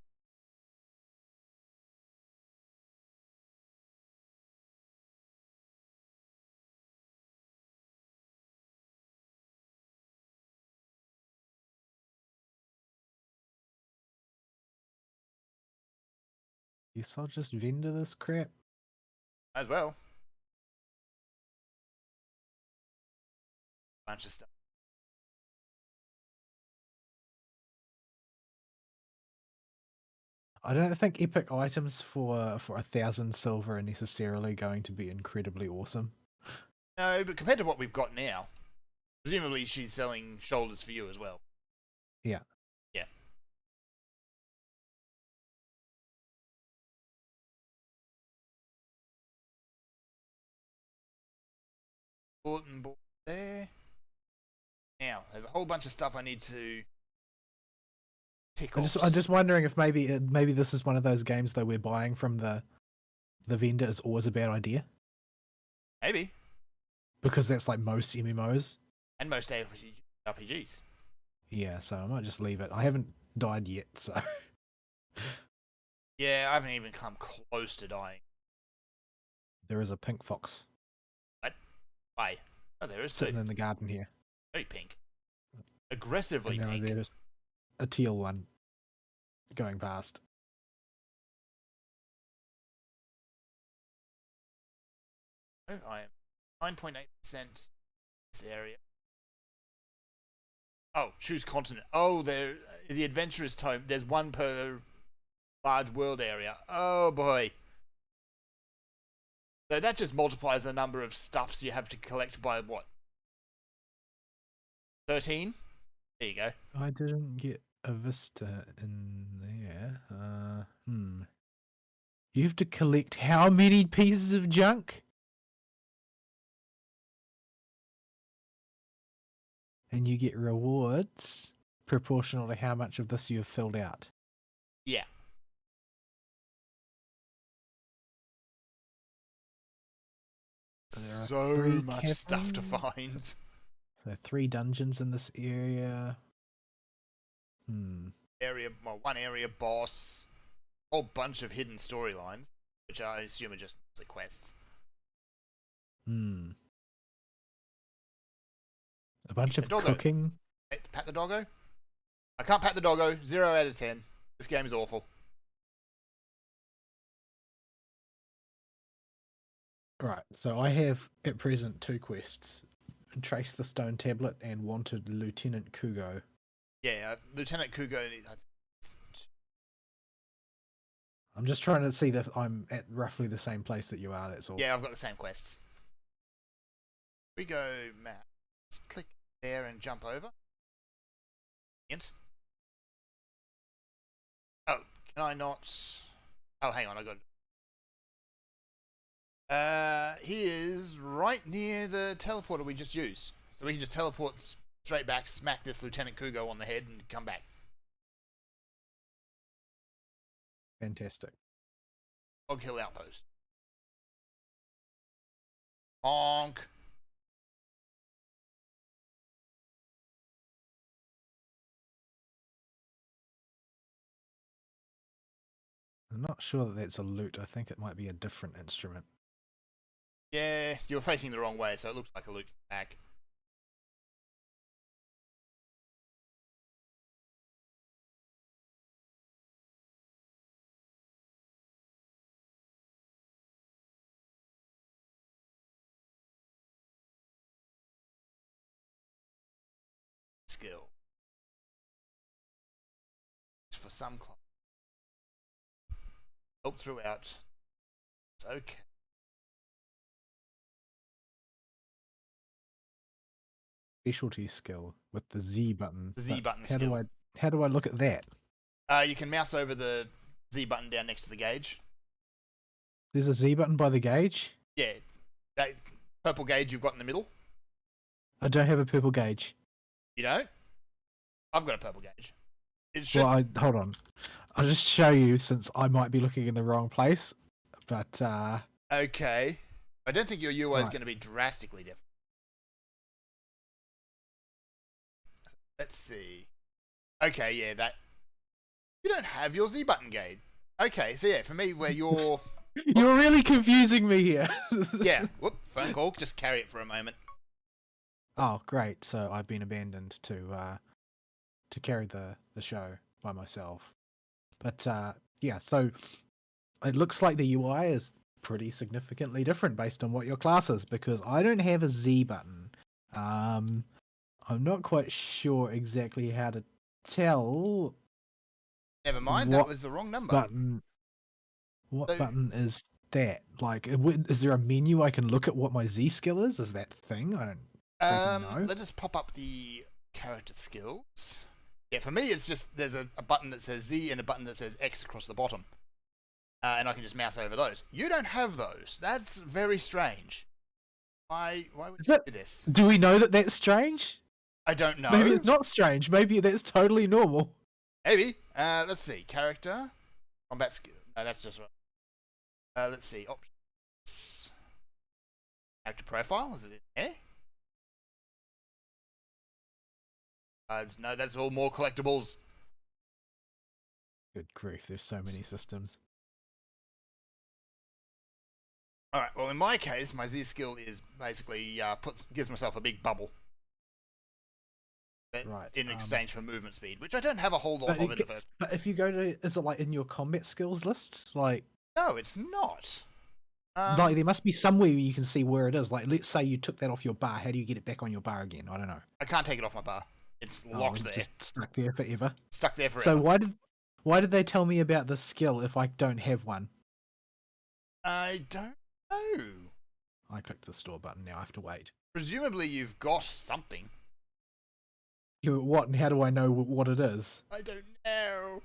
Guess I'll just vendor this crap. As well. Bunch of stuff. I don't think epic items for 1,000 silver are necessarily going to be incredibly awesome. No, but compared to what we've got now, presumably she's selling shoulders for you as well. Yeah. Yeah. Bulletin board there. Now, there's a whole bunch of stuff I need to tick off. I'm just wondering if maybe this is one of those games though where buying from the vendor is always a bad idea. Maybe. Because that's like most MMOs. And most RPGs. Yeah, so I might just leave it. I haven't died yet, so... Yeah, I haven't even come close to dying. There is a pink fox. What? Why? Oh, there is sitting in the garden here. Very pink. Aggressively pink. There's a teal one going past. I am 9.8% this area. Oh, choose continent. Oh, the adventurous tome. There's one per large world area. Oh boy. So that just multiplies the number of stuffs you have to collect by what? 13? There you go. I didn't get a vista in there. You have to collect how many pieces of junk? And you get rewards proportional to how much of this you've filled out. Yeah. So much stuff to find. So 3 dungeons in this area. Well, one area boss. A whole bunch of hidden storylines, which I assume are just quests. A bunch of cooking. Pat the doggo? I can't pat the doggo. 0 out of 10. This game is awful. Right, so I have at present 2 quests. Trace the Stone Tablet and Wanted Lieutenant Kugo. Yeah, Lieutenant Kugo. I'm just trying to see that I'm at roughly the same place that you are, that's all. Yeah, I've got the same quests. We go map. Let's click there and jump over. Hint. Oh, can I not? Oh, hang on, I got it. He is right near the teleporter we just used. So we can just teleport straight back, smack this Lieutenant Kugo on the head, and come back. Fantastic. Fog Hill Outpost. Honk. I'm not sure that that's a loot. I think it might be a different instrument. Yeah, you're facing the wrong way, so it looks like a loot back. Skill. It's for some class. Help throughout. It's okay. Specialty skill with the Z button. The Z button skill. How do I look at that? You can mouse over the Z button down next to the gauge. There's a Z button by the gauge? Yeah. That purple gauge you've got in the middle. I don't have a purple gauge. You don't? I've got a purple gauge. It should... Well, hold on. I'll just show you since I might be looking in the wrong place. But, okay. I don't think your UI is going to be drastically different. Let's see. Okay, yeah, that... You don't have your Z button gauge. Okay, so yeah, for me, where you're... You're really confusing me here. Yeah, whoop, phone call. Just carry it for a moment. Oh, great. So I've been abandoned to carry the show by myself. But, yeah, so it looks like the UI is pretty significantly different based on what your class is, because I don't have a Z button. I'm not quite sure exactly how to tell. Never mind, that was the wrong number. What button is that? Like, is there a menu I can look at what my Z skill is? Is that thing? I don't know. Let us pop up the character skills. Yeah, for me, it's just there's a button that says Z and a button that says X across the bottom. And I can just mouse over those. You don't have those. That's very strange. Why would you do this? Do we know that that's strange? I don't know. Maybe it's not strange. Maybe that's totally normal. Maybe. Let's see. Character. Combat skill. No, that's just right. Let's see. Options. Character profile. Is it in there? No, that's all more collectibles. Good grief. There's so many systems. Alright, well in my case, my Z skill is basically gives myself a big bubble. Right. In exchange for movement speed, which I don't have a whole lot of in the first place. But if you go to, is it like in your combat skills list? Like, no, it's not. Like, there must be somewhere you can see where it is. Like, let's say you took that off your bar. How do you get it back on your bar again? I don't know. I can't take it off my bar. It's locked it's there. Just stuck there forever. Stuck there forever. So why did they tell me about the skill if I don't have one? I don't know. I clicked the store button. Now I have to wait. Presumably you've got something. What? And how do I know what it is? I don't know.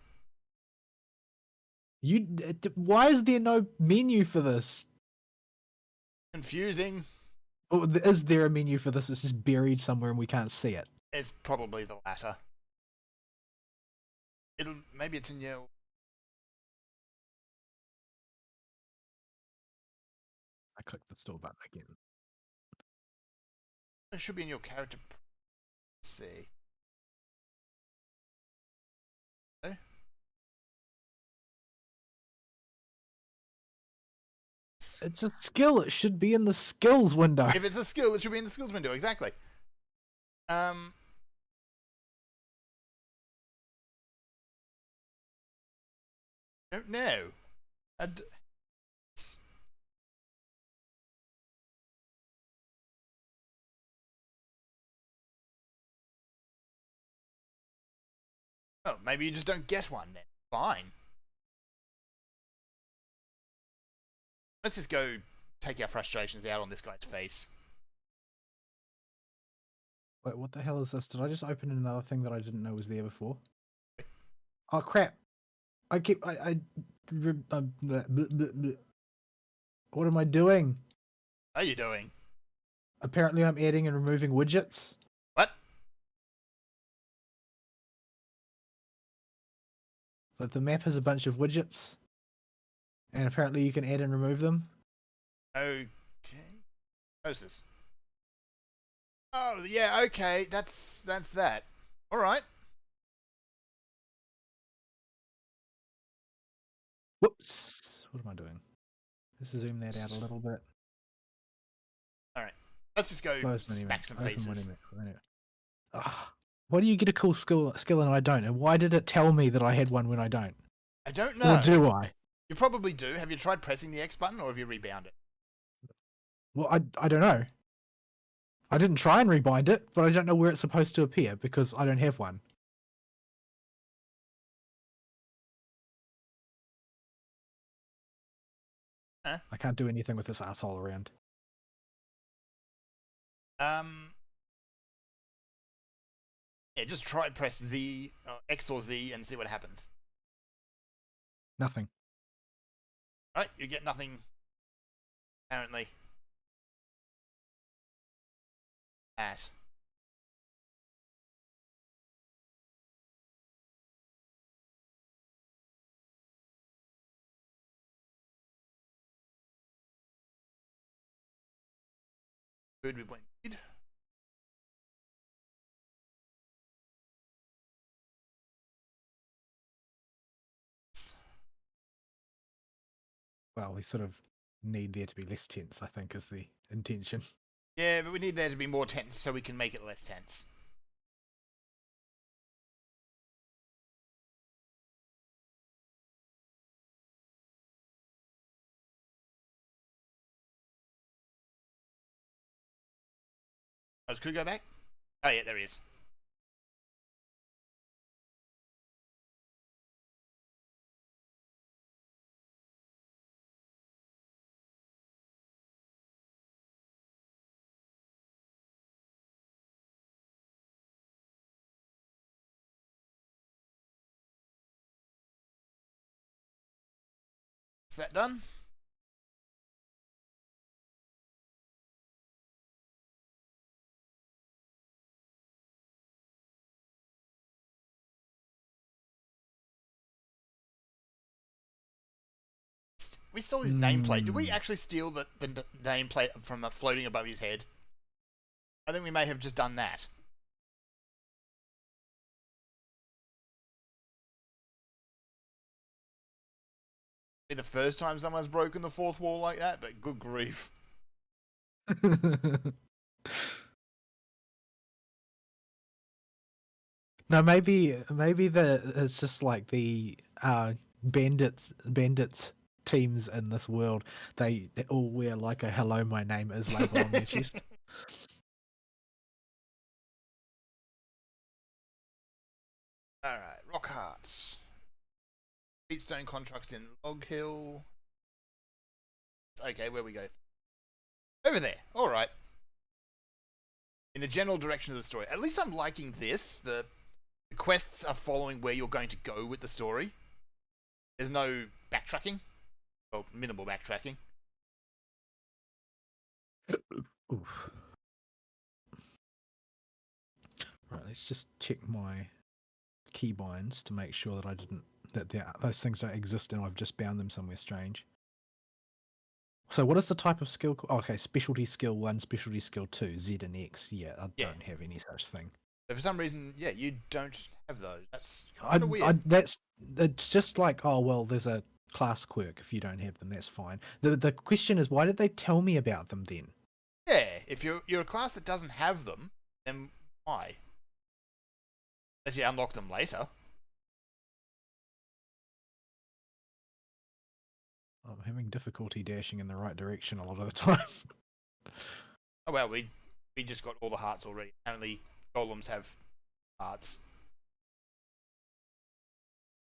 Why is there no menu for this? Confusing. Or is there a menu for this? It's just buried somewhere and we can't see it. It's probably the latter. Maybe it's in your... I clicked the store button again. It should be in your character. Let's see. Okay. It's a skill. It should be in the skills window. If it's a skill, it should be in the skills window. Exactly. Don't know. Oh, maybe you just don't get one then. Fine. Let's just go take our frustrations out on this guy's face. Wait, what the hell is this? Did I just open another thing that I didn't know was there before? Oh crap! What am I doing? What are you doing? Apparently I'm adding and removing widgets. What? But the map has a bunch of widgets. And apparently you can add and remove them. Okay. What's this? Oh, yeah, okay. That's that. Alright. Whoops. What am I doing? Let's zoom that out a little bit. Alright. Let's just go smack some faces. Why do you get a cool skill and I don't? And why did it tell me that I had one when I don't? I don't know. Or do I? You probably do. Have you tried pressing the X button or have you rebound it? Well, I don't know. I didn't try and rebind it, but I don't know where it's supposed to appear because I don't have one. Huh? I can't do anything with this asshole around. Yeah, just try press Z, X or Z and see what happens. Nothing. Alright, you get nothing. Apparently. At. Good, we went mid. Well, we sort of need there to be less tense, I think, is the intention. Yeah, but we need there to be more tense so we can make it less tense. Oh, could we go back? Oh yeah, there he is. Is that done? We stole his nameplate. Did we actually steal the nameplate from floating above his head? I think we may have just done that. Be the first time someone's broken the fourth wall like that, but good grief. No, maybe it's just like the bandits teams in this world, they all wear like a "Hello, my name is" label on their chest. All right, Rock Hearts. Beatstone contracts in Log Hill. Okay, where we go? Over there. All right. In the general direction of the story. At least I'm liking this. The quests are following where you're going to go with the story. There's no backtracking. Well, minimal backtracking. Oof. Right, let's just check my keybinds to make sure that those things don't exist and I've just bound them somewhere strange. So what is the type of skill? Oh, okay, specialty skill 1, specialty skill 2, Z and X. Yeah, I don't have any such thing. But for some reason, yeah, you don't have those. That's kind of weird. It's just like, oh well, there's a class quirk. If you don't have them, that's fine. The question is, why did they tell me about them then? Yeah, if you're a class that doesn't have them, then why? Unless you unlock them later. I'm having difficulty dashing in the right direction a lot of the time. Oh well, we just got all the hearts already. Apparently, golems have hearts.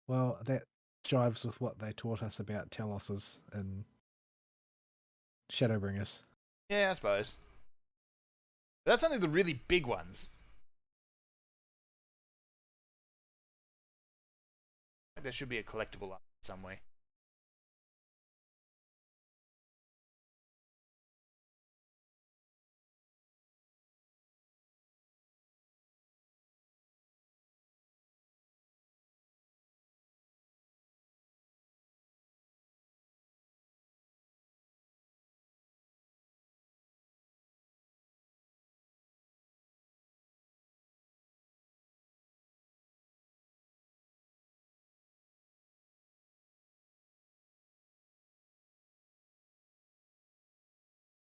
Well, that jives with what they taught us about Taloses and Shadowbringers. Yeah, I suppose. But that's only the really big ones. There should be a collectible up somewhere.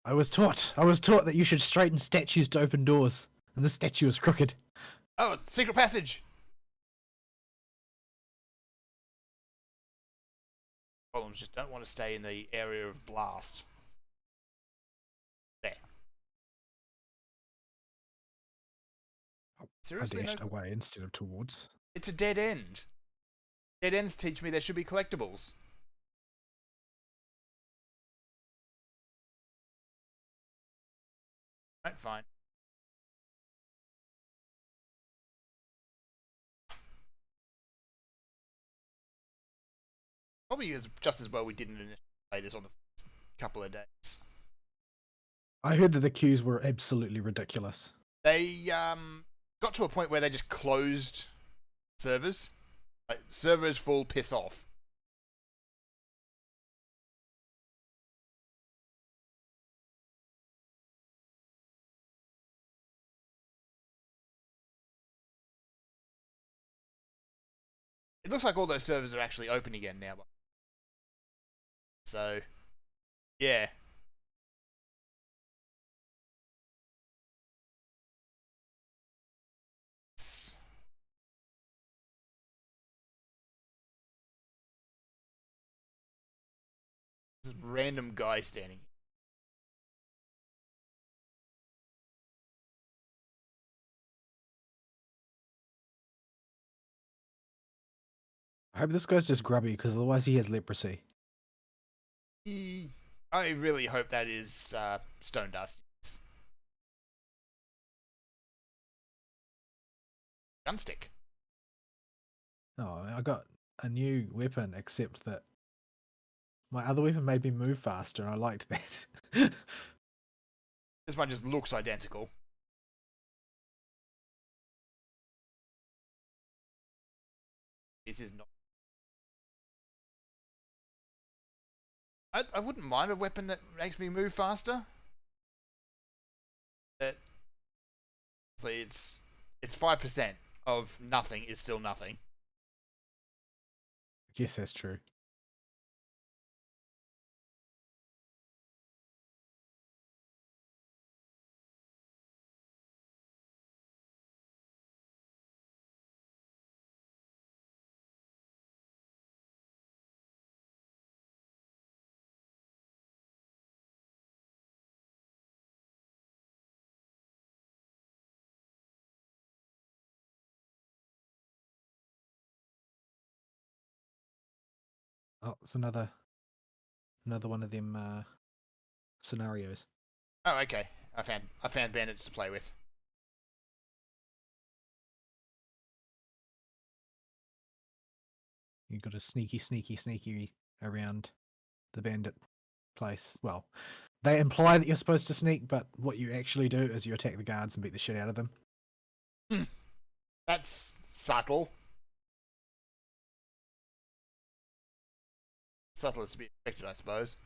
I was taught that you should straighten statues to open doors, and this statue is crooked. Oh, secret passage! Golems just don't want to stay in the area of blast. There. Seriously? I dashed away instead of towards. It's a dead end. Dead ends teach me there should be collectibles. Right, fine. Probably just as well we didn't play this on the first couple of days. I heard that the queues were absolutely ridiculous. They got to a point where they just closed servers. Like, servers full, piss off. It looks like all those servers are actually open again now. So, yeah. This random guy standing here. I hope this guy's just grubby, because otherwise he has leprosy. I really hope that is Stone Dust. Gunstick. Oh, I got a new weapon, except that my other weapon made me move faster, and I liked that. This one just looks identical. This is not. I wouldn't mind a weapon that makes me move faster. But it's 5% of nothing is still nothing. I guess that's true. Oh, it's another one of them scenarios. Oh, okay. I found bandits to play with. You got to sneaky around the bandit place. Well, they imply that you're supposed to sneak, but what you actually do is you attack the guards and beat the shit out of them. That's subtle. Subtle is to be expected, I suppose.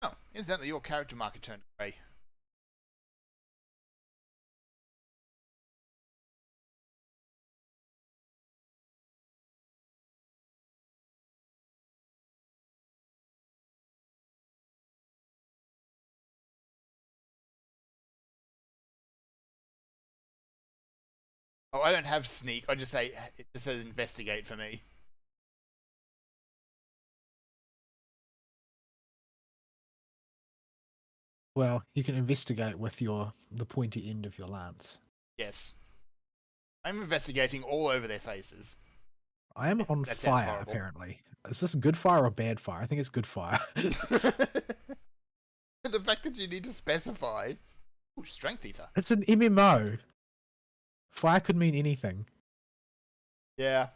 Oh, incidentally, your character marker turned grey. Oh, I don't have sneak. I just say it just says investigate for me. Well, you can investigate with the pointy end of your lance. Yes. I'm investigating all over their faces. I am on fire, apparently. Is this good fire or bad fire? I think it's good fire. The fact that you need to specify. Ooh, strength ether. It's an MMO. Fire could mean anything. Yeah.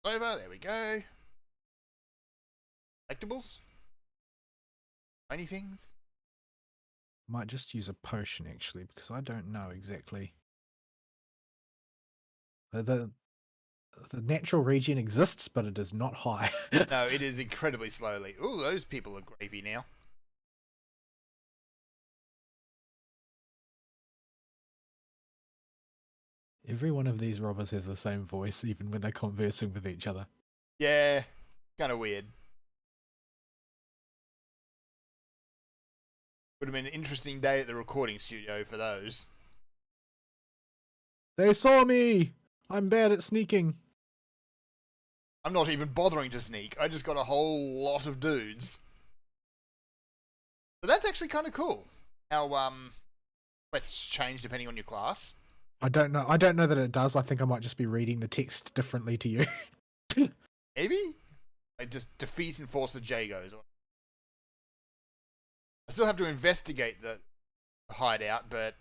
Over, there we go. Collectibles? Any things? Might just use a potion, actually, because I don't know exactly. The natural regen exists, but it is not high. No, it is incredibly slowly. Ooh, those people are gravy now. Every one of these robbers has the same voice, even when they're conversing with each other. Yeah, kind of weird. Would have been an interesting day at the recording studio for those. They saw me! I'm bad at sneaking. I'm not even bothering to sneak. I just got a whole lot of dudes. But that's actually kind of cool. How quests change depending on your class. I don't know that it does. I think I might just be reading the text differently to you. Maybe? I just defeat Enforcer Jagos. I still have to investigate the hideout, but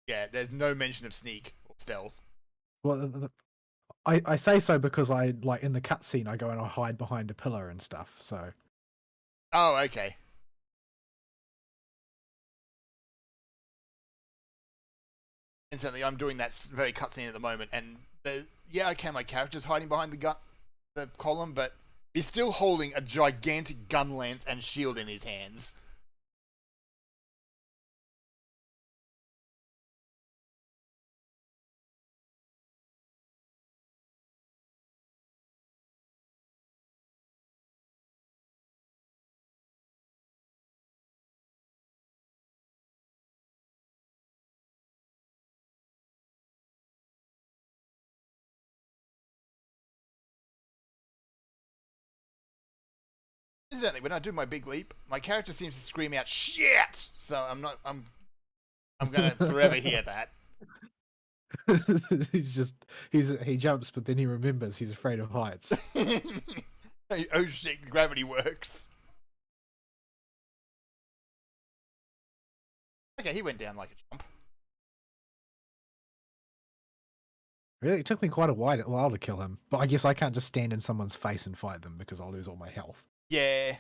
yeah, there's no mention of sneak or stealth. Well, I say so because I, like, in the cutscene, I go and I hide behind a pillar and stuff, so. Oh, okay. Instantly, I'm doing that very cutscene at the moment, and yeah, okay, my character's hiding behind the column, but he's still holding a gigantic gun lance and shield in his hands. Incidentally, when I do my big leap, my character seems to scream out "shit!" So I'm gonna forever hear that. he jumps, but then he remembers he's afraid of heights. Oh shit! Gravity works. Okay, he went down like a jump. Really, it took me quite a while to kill him, but I guess I can't just stand in someone's face and fight them because I'll lose all my health. Yeah.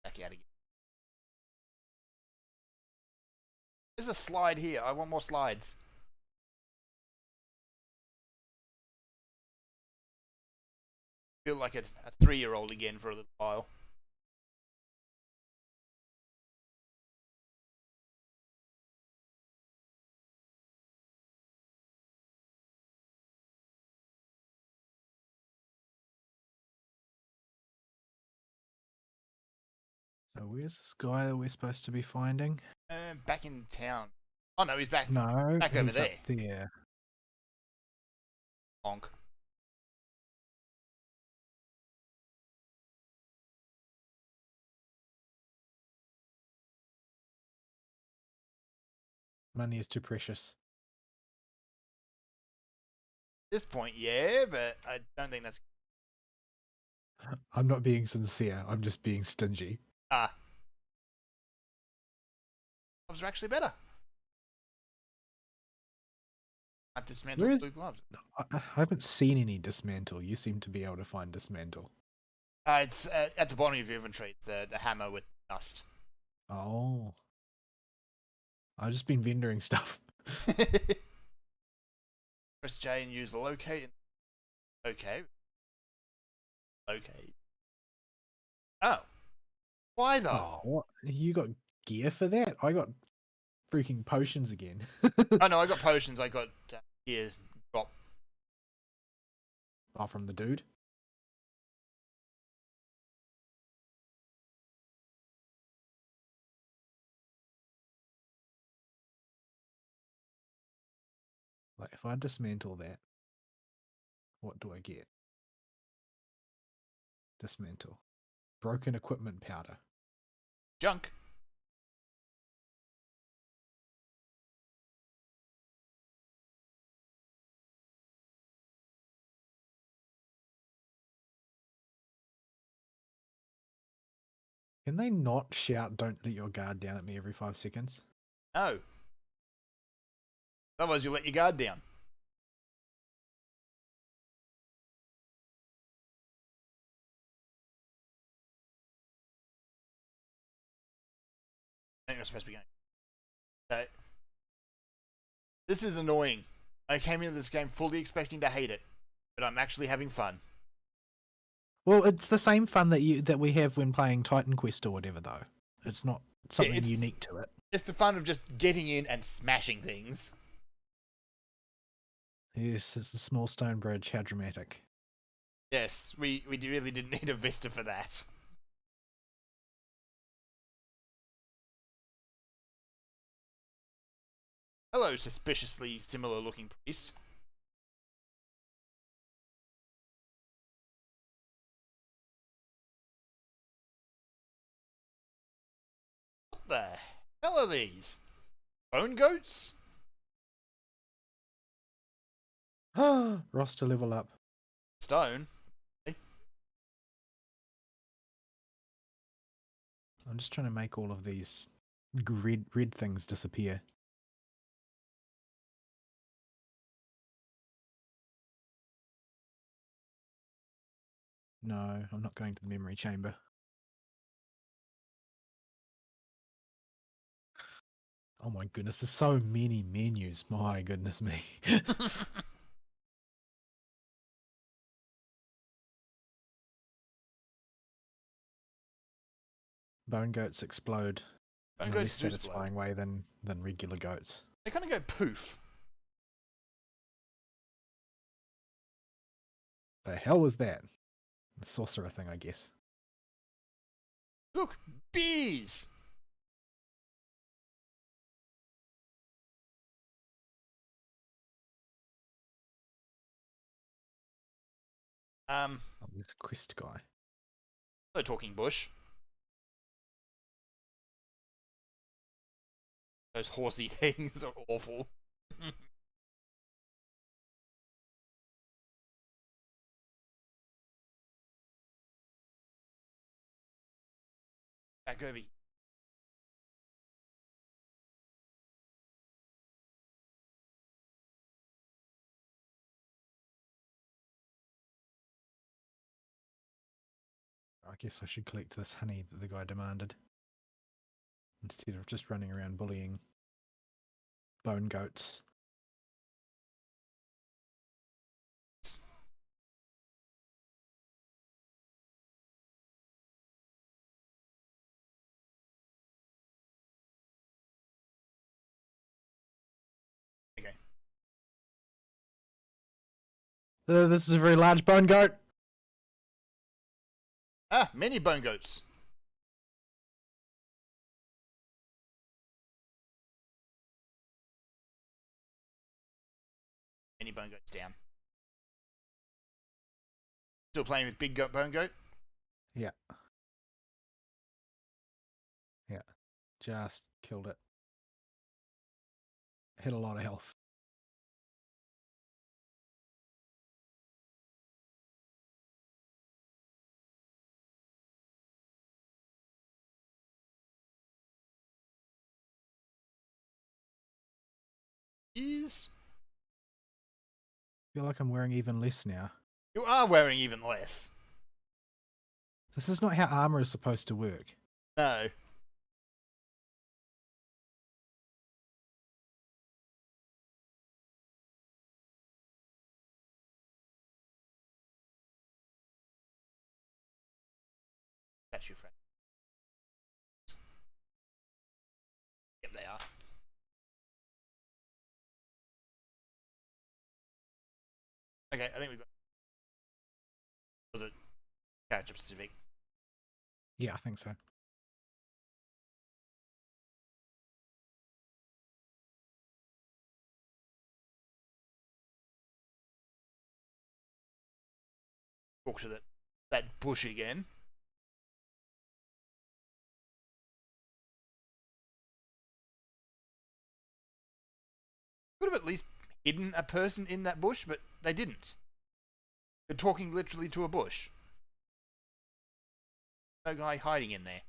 Back out again. There's a slide here. I want more slides. Feel like a 3-year-old again for a little while. So where's this guy that we're supposed to be finding? Back in town. Oh no, he's back. No, Back over he's there. up there. Honk. Money is too precious. At this point, yeah, but I don't think that's... I'm not being sincere. I'm just being stingy. Gloves are actually better. I dismantled blue gloves. I haven't seen any dismantle. You seem to be able to find dismantle. It's at the bottom of your inventory. It's the hammer with dust. Oh. I've just been vendoring stuff. Press J and use locate. Okay. Locate. Oh. Why though? Oh, what? You got gear for that? I got freaking potions again. Oh no, I got potions. I got gear drop. Oh, from the dude? Like, if I dismantle that, what do I get? Dismantle. Broken equipment powder. Junk. Can they not shout, "Don't let your guard down" at me every 5 seconds? No. Otherwise, you let your guard down. I think that's supposed to be going. So, this is annoying. I came into this game fully expecting to hate it, but I'm actually having fun. Well, it's the same fun that we have when playing Titan Quest or whatever, though. It's not something unique to it. It's the fun of just getting in and smashing things. Yes, it's a small stone bridge. How dramatic. Yes, we really didn't need a vista for that. Hello, suspiciously similar looking priest. What the hell are these? Bone goats? Roster level up. Stone? I'm just trying to make all of these red things disappear. No, I'm not going to the memory chamber. Oh my goodness, there's so many menus. My goodness me. Bone goats explode Bone in a goats less do satisfying way than regular goats. They kind of go poof. The hell was that? The sorcerer thing, I guess. Look, bees! Oh, there's a quest guy. Hello, talking bush. Those horsey things are awful. Back over. I guess I should collect this honey that the guy demanded, instead of just running around bullying bone goats. Okay. This is a very large bone goat. Ah, many bone goats. Any bone goats down. Still playing with big bone goat? Yeah. Yeah. Just killed it. Hit a lot of health. Is I feel like I'm wearing even less now. you are wearing even less. This is not how armor is supposed to work. No. That's your friend. Yep, they are. Okay, I think we've got. Was it character specific? Yeah, I think so. Talk to that bush again. Could have at least hidden a person in that bush, but they didn't. They're talking literally to a bush. No guy hiding in there.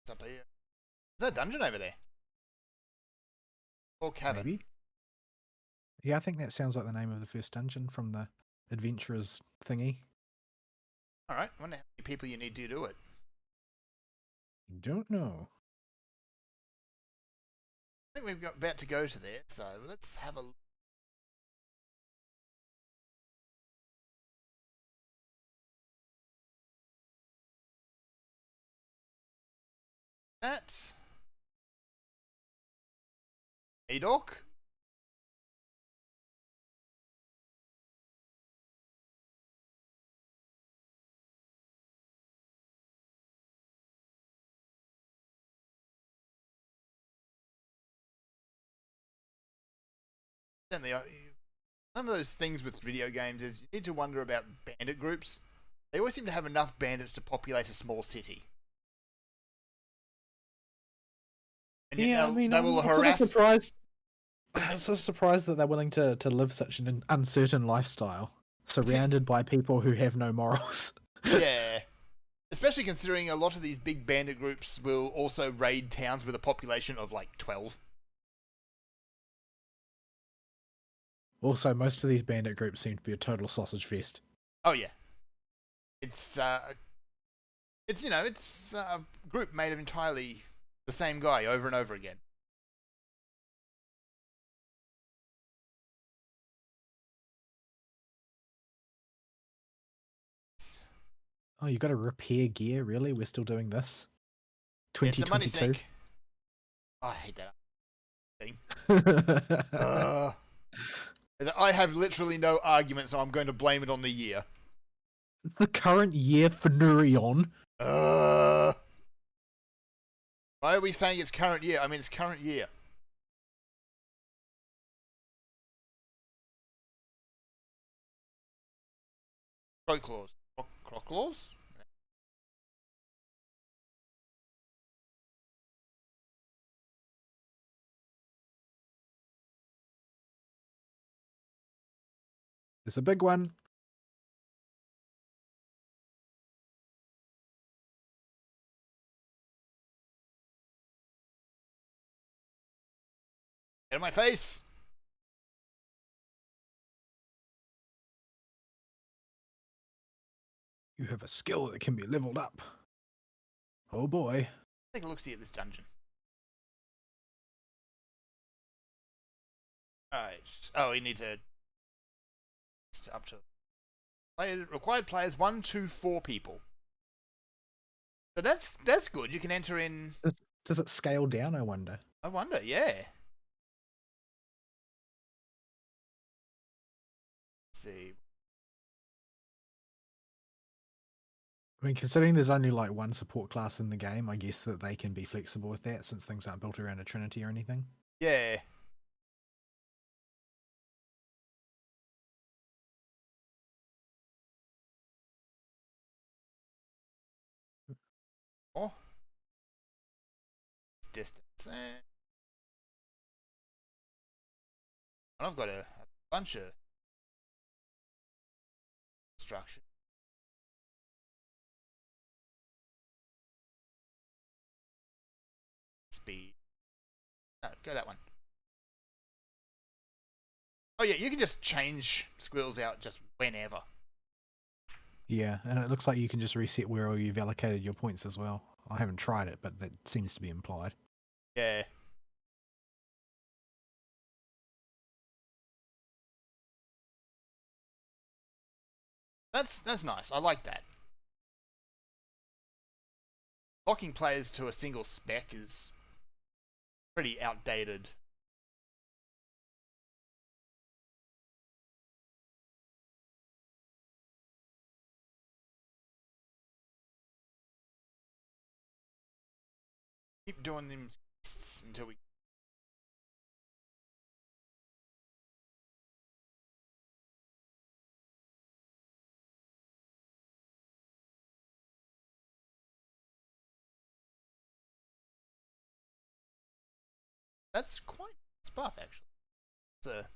What's up here? Is there a dungeon over there? Or cabin? Maybe. Yeah, I think that sounds like the name of the first dungeon from the adventurers thingy. Alright, I wonder how many people you need to do it. Don't know. I think we've got about to go to there, so let's have a look. That. Hey, Doc. Then some of those things with video games is you need to wonder about bandit groups. They always seem to have enough bandits to populate a small city. And yet Yeah, I mean, they will I'm harass. sort of surprised. I'm so surprised that they're willing to live such an uncertain lifestyle, surrounded by people who have no morals. Yeah. Especially considering a lot of these big bandit groups will also raid towns with a population of like 12. Also, most of these bandit groups seem to be a total sausage fest. Oh yeah. It's it's a group made of entirely the same guy over and over again. Oh, you got to repair gear? Really? We're still doing this? It's a money 2022? sink. Oh, I hate that thing. I have literally no argument, so I'm going to blame it on the year. The current year for Nurion. Why are we saying it's current year? I mean, it's current year. Croc claws. Croc claws? It's a big one. Get in my face! You have a skill that can be leveled up. Oh boy. Take a look-see at this dungeon. Alright. Oh, we need to... It's up to... Required players 1, 2, 4 people. So that's good. You can enter in... Does it scale down, I wonder? I wonder, yeah. Let's see. I mean, considering there's only like one support class in the game, I guess that they can be flexible with that since things aren't built around a Trinity or anything. Yeah. Oh. It's distance. And I've got a bunch of structure. Speed. No, go that one. Oh yeah, you can just change squirrels out just whenever. Yeah, and it looks like you can just reset where all you've allocated your points as well. I haven't tried it, but that seems to be implied. Yeah. That's nice. I like that. Locking players to a single spec is pretty outdated. Keep doing them until we... That's quite buff, actually. It's a...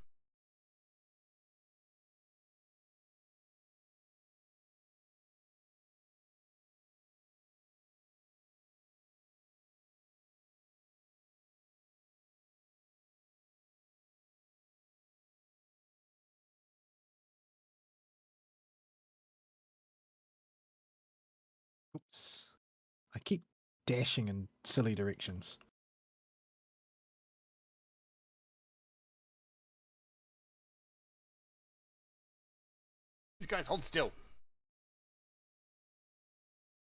Oops. I keep dashing in silly directions. These guys, hold still.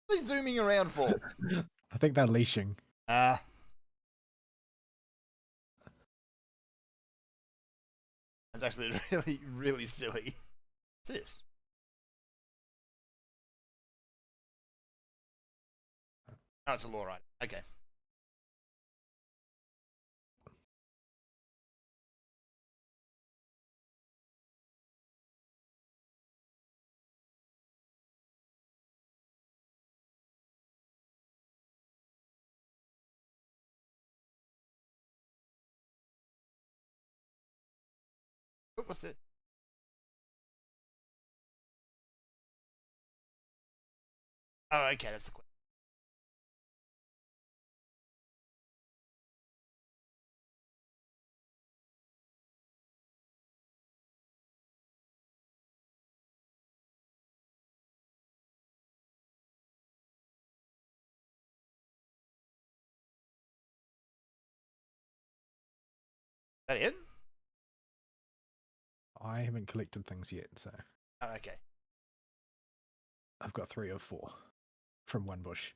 What are they zooming around for? I think they're leashing. That's actually really, really silly. What's this? Oh, it's a law rider. Okay. Oh, what's this? Oh, okay, that's the question. Is that it? I haven't collected things yet, so Oh, okay. I've got 3 or 4 from one bush.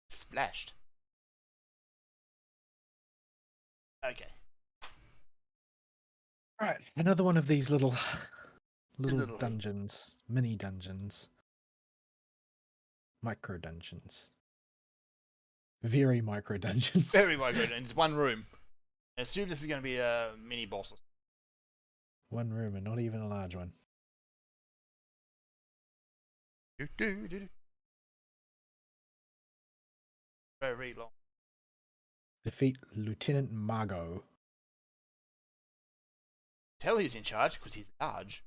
Splashed. Okay. Right, another one of these little dungeons, mini dungeons, micro dungeons, very micro dungeons. Very micro dungeons. One room. I assume this is going to be a mini boss. One room and not even a large one. Do. Very long. Defeat Lieutenant Margot. Tell he's in charge because he's large.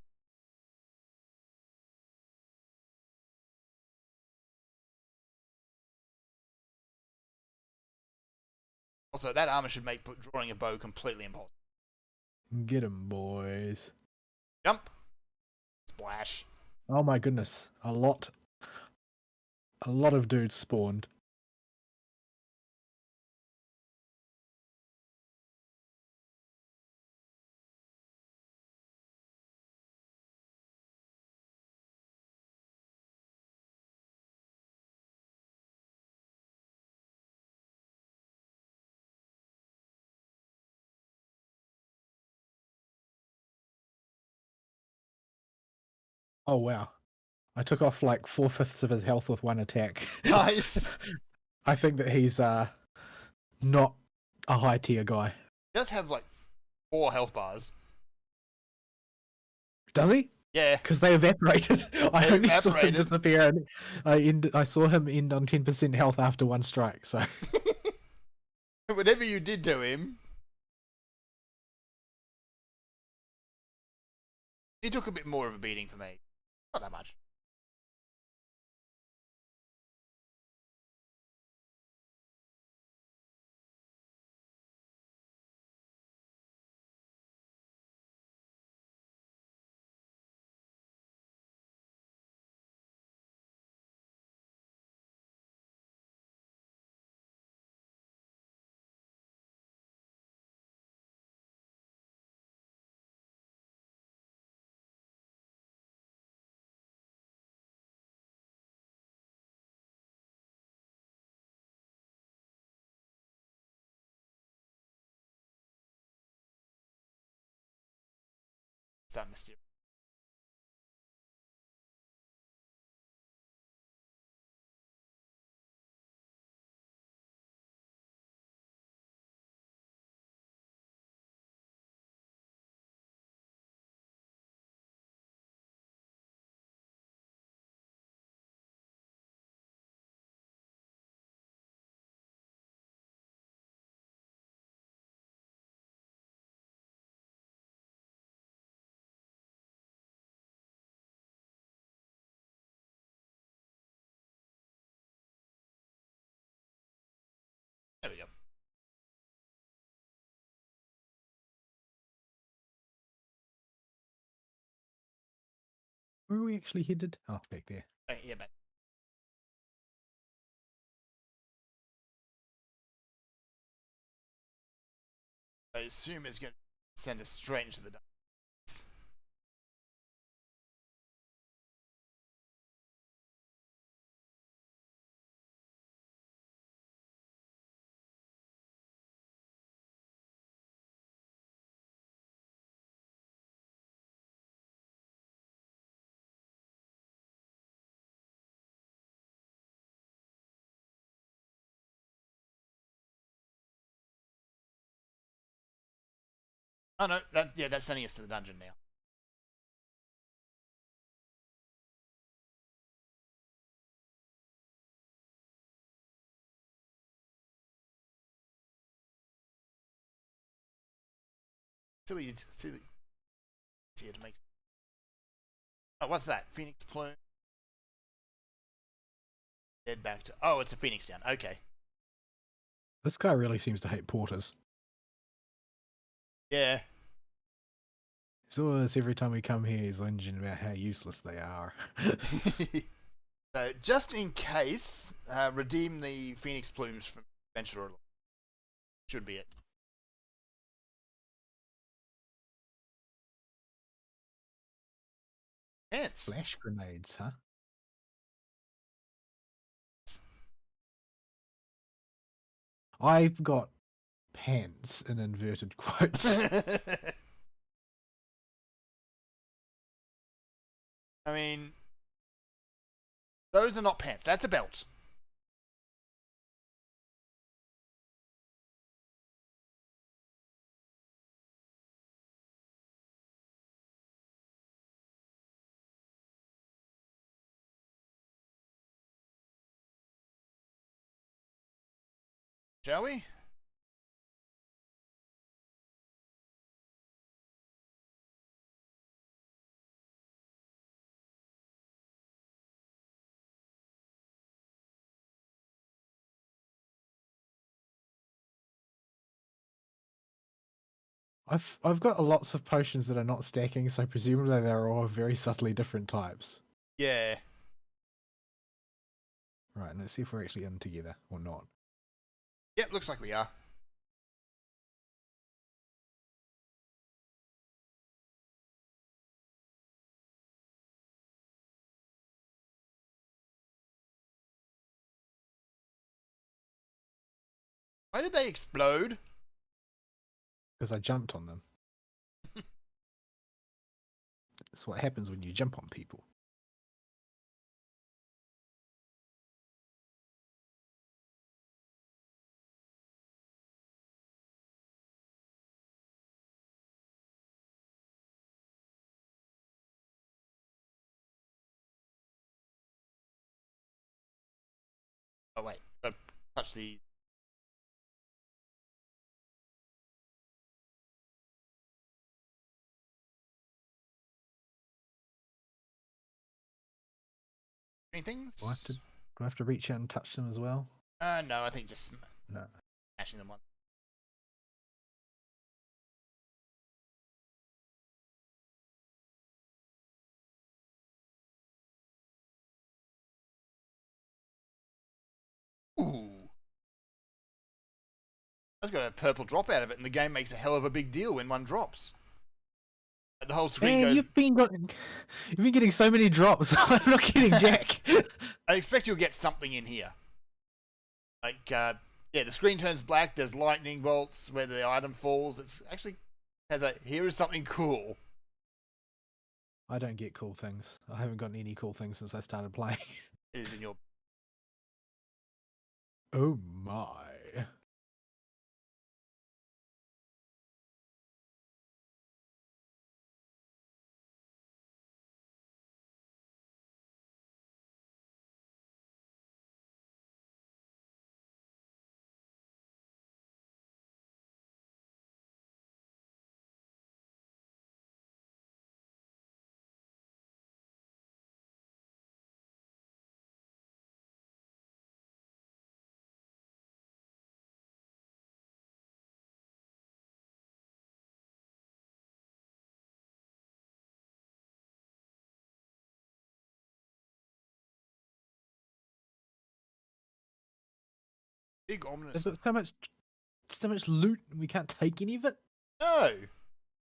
Also, that armor should make drawing a bow completely impossible. Get 'em, boys. Jump. Splash. Oh my goodness. A lot of dudes spawned. Oh wow. I took off like 4/5 of his health with one attack. Nice. I think that he's not a high tier guy. He does have like 4 health bars. Does he? Yeah. Because they evaporated. I only saw him evaporated. disappear. And I saw him end on 10% health after one strike. So Whatever you did to him, he took a bit more of a beating for me. Not that much. Starting to steer. There we go. where are we actually headed? Oh, back there. Yeah, back. I assume it's going to send us straight into the darkness. Oh no, that's sending us to the dungeon now. Silly. Here to make. Oh, what's that? Phoenix plume. Head back to. Oh, it's a Phoenix down. Okay. This guy really seems to hate porters. Yeah. So every time we come here, he's whinging about how useless they are. So, just in case, redeem the Phoenix plumes from Adventurer. Should be it. Ants. Flash grenades, huh? I've got pants in inverted quotes. I mean, those are not pants. That's a belt. Shall we? I've got lots of potions that are not stacking, so presumably they're all very subtly different types. Yeah. Right, and let's see if we're actually in together or not. Yep, looks like we are. Why did they explode? Because I jumped on them. That's what happens when you jump on people. Oh wait, don't touch the. Anything? Do I have to reach out and touch them as well? No, I think just No. smashing them on. Ooh. That's got a purple drop out of it, and the game makes a hell of a big deal when one drops. The whole screen Man, goes. you've been getting so many drops. I'm not getting jack. I expect you'll get something in here. Like, yeah, the screen turns black. There's lightning bolts where the item falls. It's actually has a. Here is something cool. I don't get cool things. I haven't gotten any cool things since I started playing. It is in your. Oh my. Big ominous. There's so much loot and we can't take any of it? No,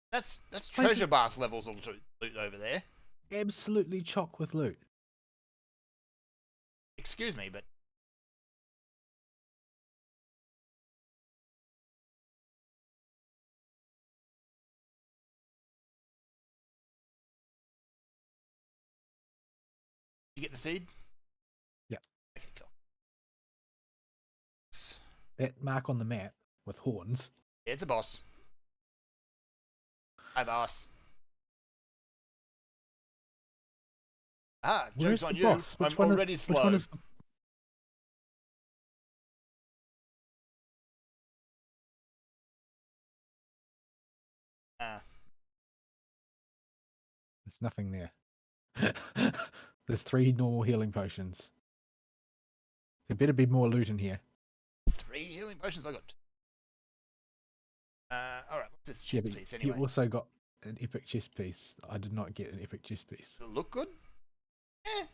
that's treasure bath levels of loot over there. Absolutely chock with loot. Excuse me, but you get the seed? Yeah. Okay, cool. That mark on the map with horns. Yeah, it's a boss. Hi, boss. Ah, joke's on you. Boss? I'm already slow. There's nothing there. There's 3 normal healing potions. There better be more loot in here. 3 healing potions I got. Alright, what's this chest piece anyway? You also got an epic chest piece. I did not get an epic chest piece. Does it look good? Eh.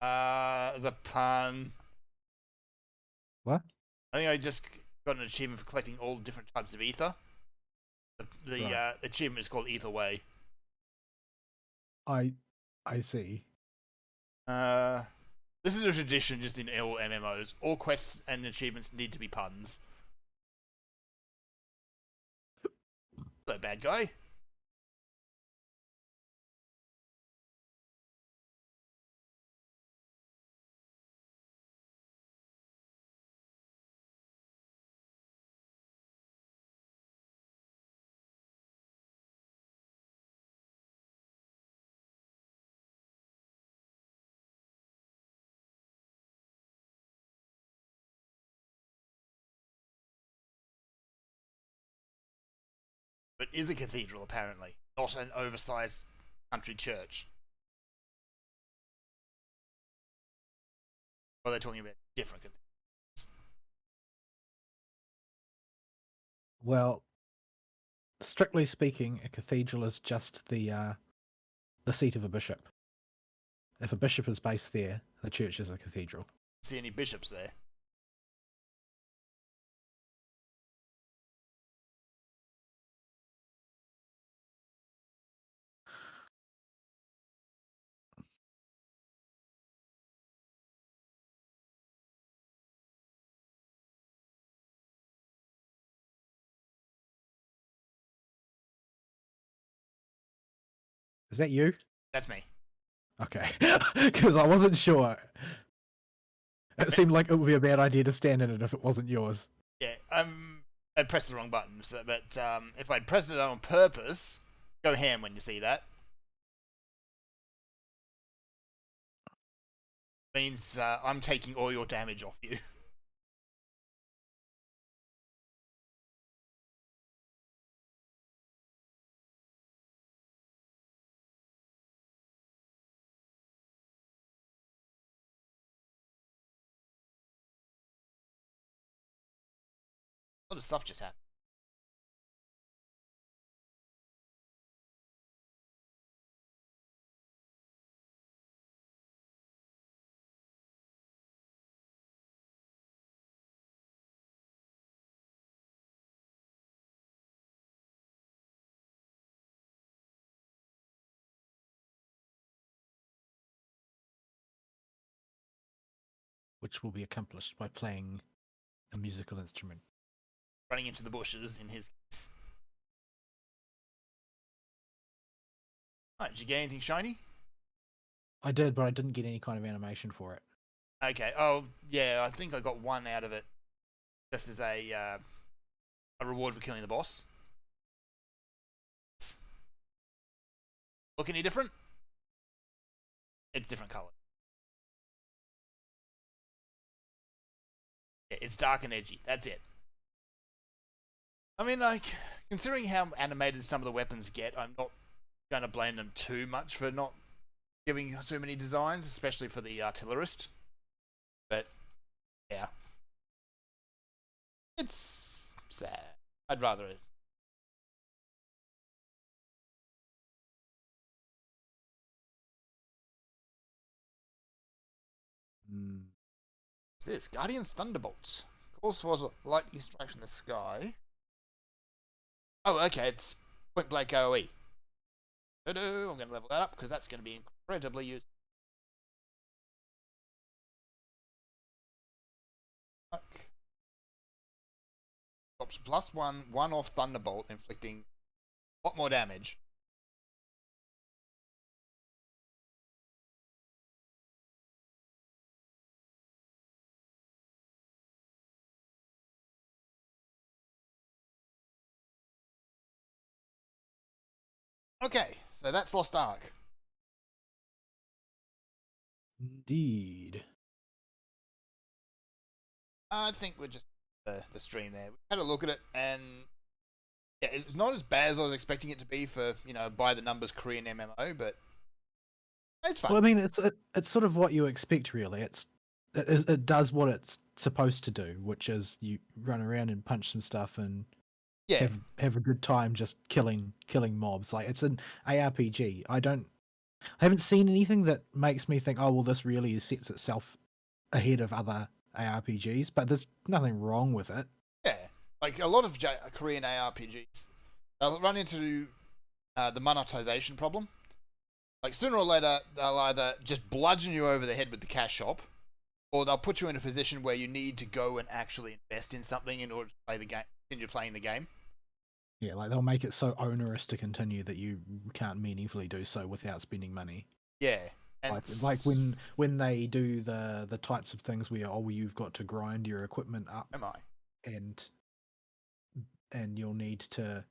As a pun. What? I think I just got an achievement for collecting all different types of ether. The Right. achievement is called Ether Way. I see. This is a tradition just in all MMOs. All quests and achievements need to be puns. Hello, bad guy. But is a cathedral, apparently, not an oversized country church. Or are they talking about different cathedrals? Well, strictly speaking, a cathedral is just the seat of a bishop. If a bishop is based there, the church is a cathedral. See any bishops there? Is that you? That's me. Okay, because I wasn't sure. It seemed like it would be a bad idea to stand in it if it wasn't yours. Yeah, I pressed the wrong button, so, but if I'd pressed it on purpose, go ham when you see that. Means I'm taking all your damage off you. A lot of stuff just happened. Which will be accomplished by playing a musical instrument. Running into the bushes in his case. Alright, did you get anything shiny? I did, but I didn't get any kind of animation for it. Okay, oh, yeah, I think I got one out of it. Just as a reward for killing the boss. Look any different? It's different colour. Yeah, it's dark and edgy, that's it. I mean, like, considering how animated some of the weapons get, I'm not going to blame them too much for not giving too many designs, especially for the artillerist. But, yeah. It's sad. I'd rather it. What's this? Guardian's Thunderbolts. Calls for a lightning strikes in the sky. Oh, okay, it's point blank AoE. I'm going to level that up because that's going to be incredibly useful. Drops +1 off Thunderbolt, inflicting a lot more damage. Okay, so that's Lost Ark. Indeed. I think we're just the stream there. We had a look at it, and yeah, it's not as bad as I was expecting it to be for, you know, by the numbers Korean MMO, but it's fun. Well, I mean, it's sort of what you expect, really. It does what it's supposed to do, which is you run around and punch some stuff and yeah, have a good time just killing mobs. Like, it's an ARPG. I haven't seen anything that makes me think, oh well, this really sets itself ahead of other ARPGs, but there's nothing wrong with it. Yeah, like a lot of Korean ARPGs, they'll run into the monetization problem. Like, sooner or later, they'll either just bludgeon you over the head with the cash shop, or they'll put you in a position where you need to go and actually invest in something in order to play the game, continue playing the game. Yeah, like they'll make it so onerous to continue that you can't meaningfully do so without spending money. Yeah, and like when they do the types of things where you've got to grind your equipment up, and you'll need to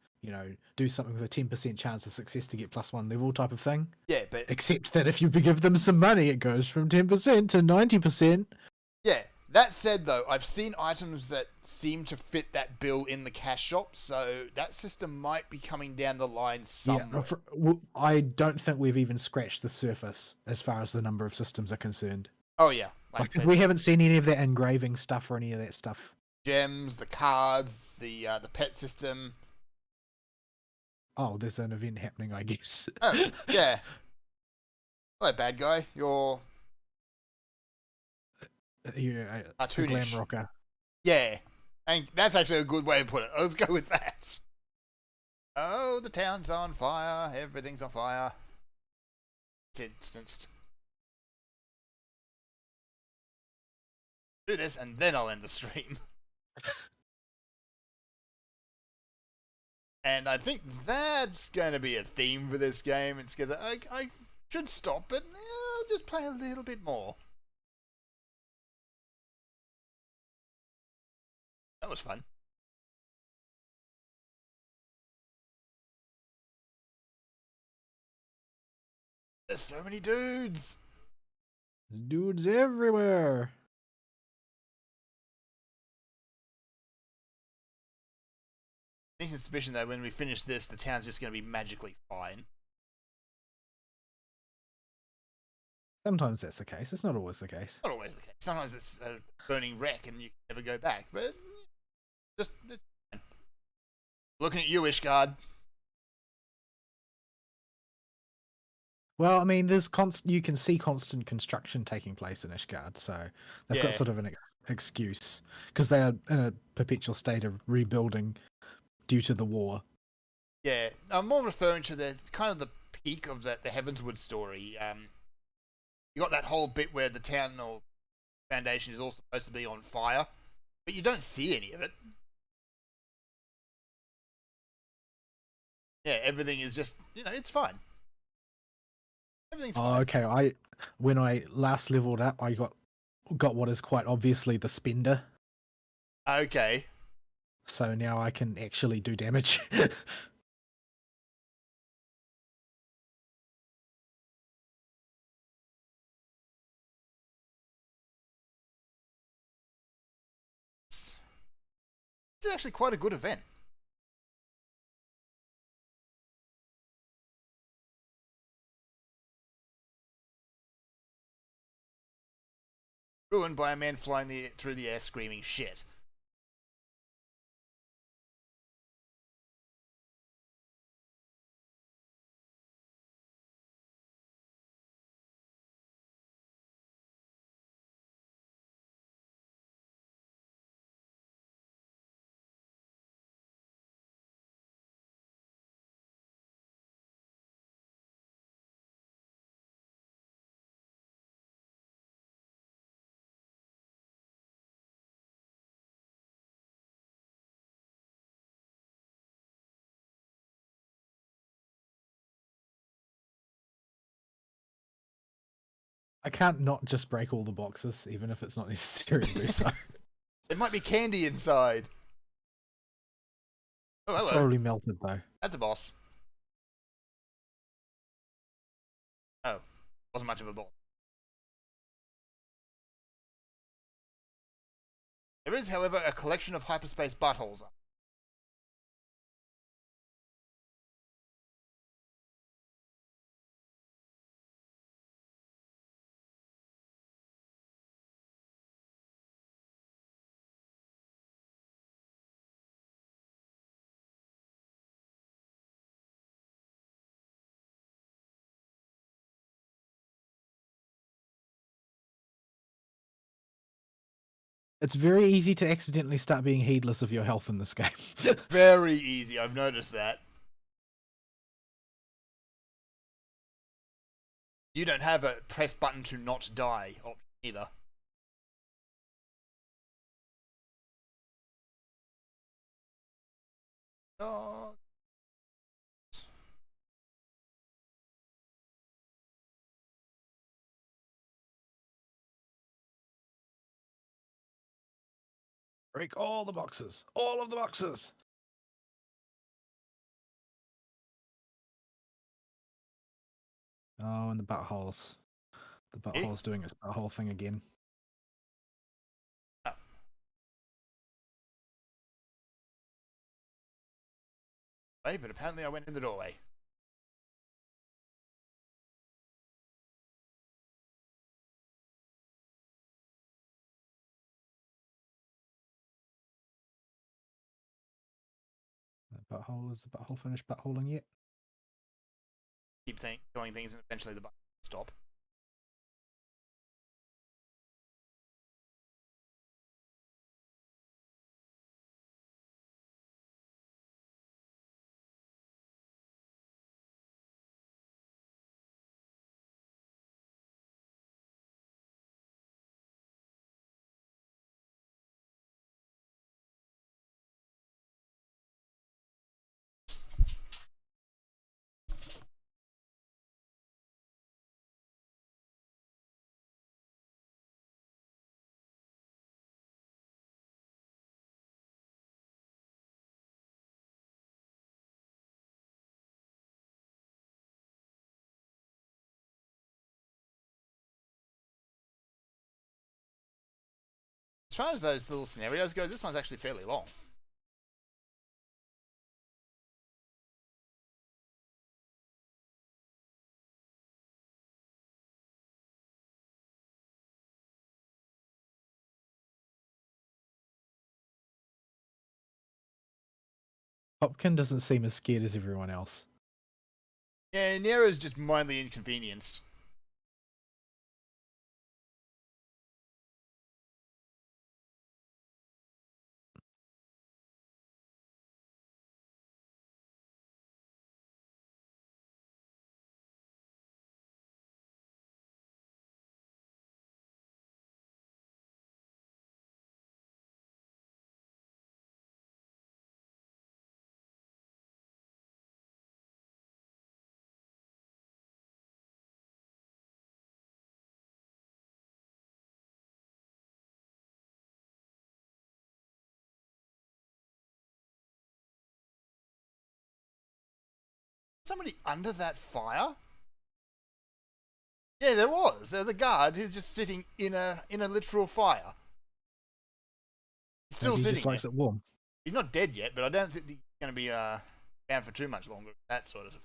do something with a 10% chance of success to get +1 level type of thing. Yeah, but except that if you give them some money, it goes from 10% to 90%. Yeah. That said, though, I've seen items that seem to fit that bill in the cash shop, so that system might be coming down the line somewhere. Yeah, I don't think we've even scratched the surface as far as the number of systems are concerned. Oh, yeah. Like we haven't seen any of that engraving stuff or any of that stuff. Gems, the cards, the pet system. Oh, there's an event happening, I guess. Oh, yeah. Hello, bad guy. You're a glam rocker. Yeah, and that's actually a good way to put it. Let's go with that. Oh, the town's on fire. Everything's on fire. It's instanced. Do this, and then I'll end the stream. And I think that's going to be a theme for this game. It's because I should stop, but I'll just play a little bit more. That was fun. There's so many dudes. There's dudes everywhere. I think suspicion that when we finish this, the town's just going to be magically fine. Sometimes that's the case. It's not always the case. Not always the case. Sometimes it's a burning wreck and you can never go back. But just it's fine. Looking at you, Ishgard. Well, I mean, you can see constant construction taking place in Ishgard, so they've got sort of an excuse because they are in a perpetual state of rebuilding due to the war. Yeah, I'm more referring to the kind of the peak of the Heavenswood story. You got that whole bit where the town or foundation is all supposed to be on fire, but you don't see any of it. Yeah, everything is just, it's fine. Everything's fine. Oh, okay. When I last leveled up, I got what is quite obviously the spender. Okay. So now I can actually do damage. It's actually quite a good event. Ruined by a man flying through the air screaming shit. I can't not just break all the boxes, even if it's not necessary to do so. There might be candy inside. Oh, hello. It's probably melted, though. That's a boss. Oh, wasn't much of a boss. There is, however, a collection of hyperspace buttholes. It's very easy to accidentally start being heedless of your health in this game. Very easy, I've noticed that. You don't have a press button to not die option either. Dog. Break all the boxes. All of the boxes. Oh, and the buttholes. The butthole's doing its butthole thing again. Oh. But apparently I went in the doorway. The butthole, is the butthole finished buttholing yet? Keep doing things and eventually the button will stop. As far as those little scenarios go, this one's actually fairly long. Hopkin doesn't seem as scared as everyone else. Yeah, Nero's just mildly inconvenienced. Somebody under that fire? Yeah, there was. There was a guard who's just sitting in a literal fire. He's still Maybe he sitting just likes there. it warm. He's not dead yet, but I don't think he's going to be down for too much longer. That sort of.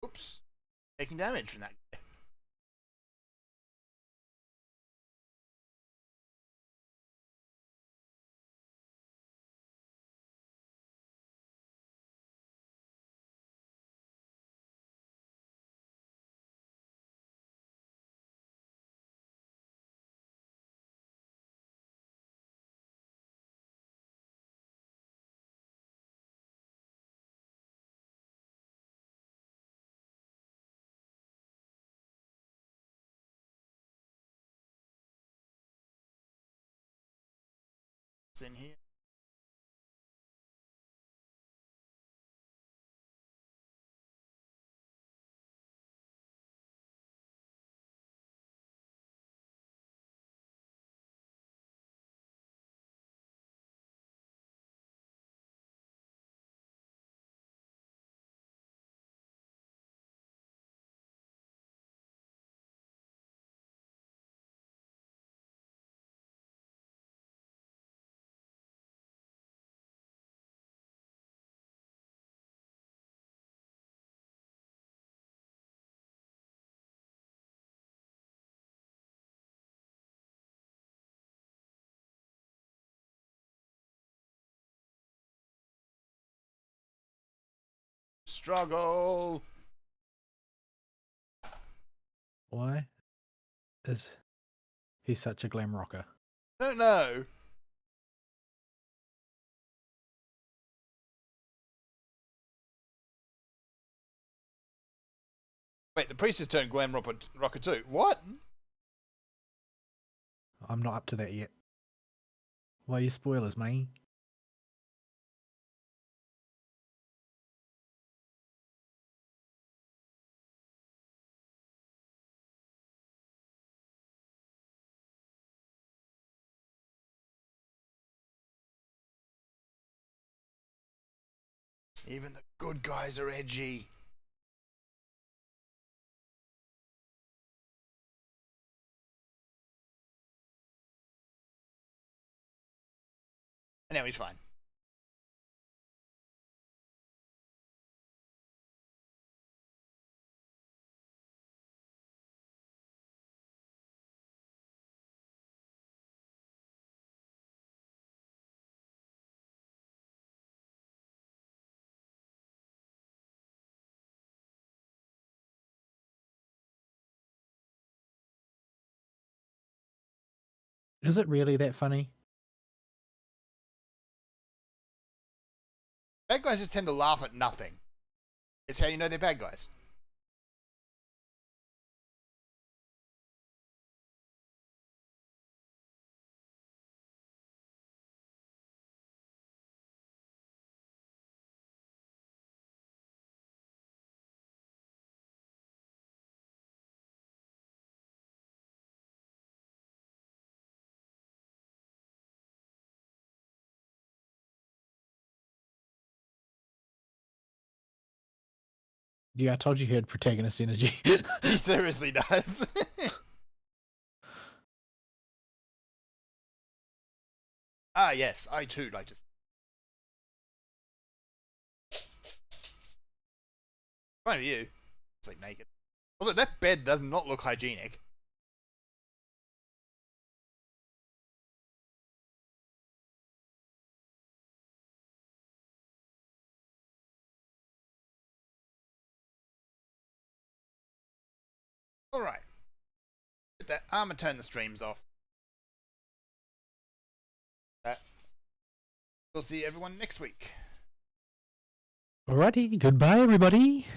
Oops. Taking damage from that guy. What's in here? struggle. Why is he such a glam rocker? I don't know. Wait, the priest has turned glam rocker too. What? I'm not up to that yet. Why you spoilers, mate? Even the good guys are edgy. And now he's fine. Is it really that funny? Bad guys just tend to laugh at nothing. It's how you know they're bad guys. Yeah, I told you he had protagonist energy. He seriously does. Ah, yes, I too like to Fine with you. Sleep naked. Also, that bed does not look hygienic. Alright. With that, I'm gonna turn the streams off. We'll see everyone next week. Alrighty, goodbye everybody.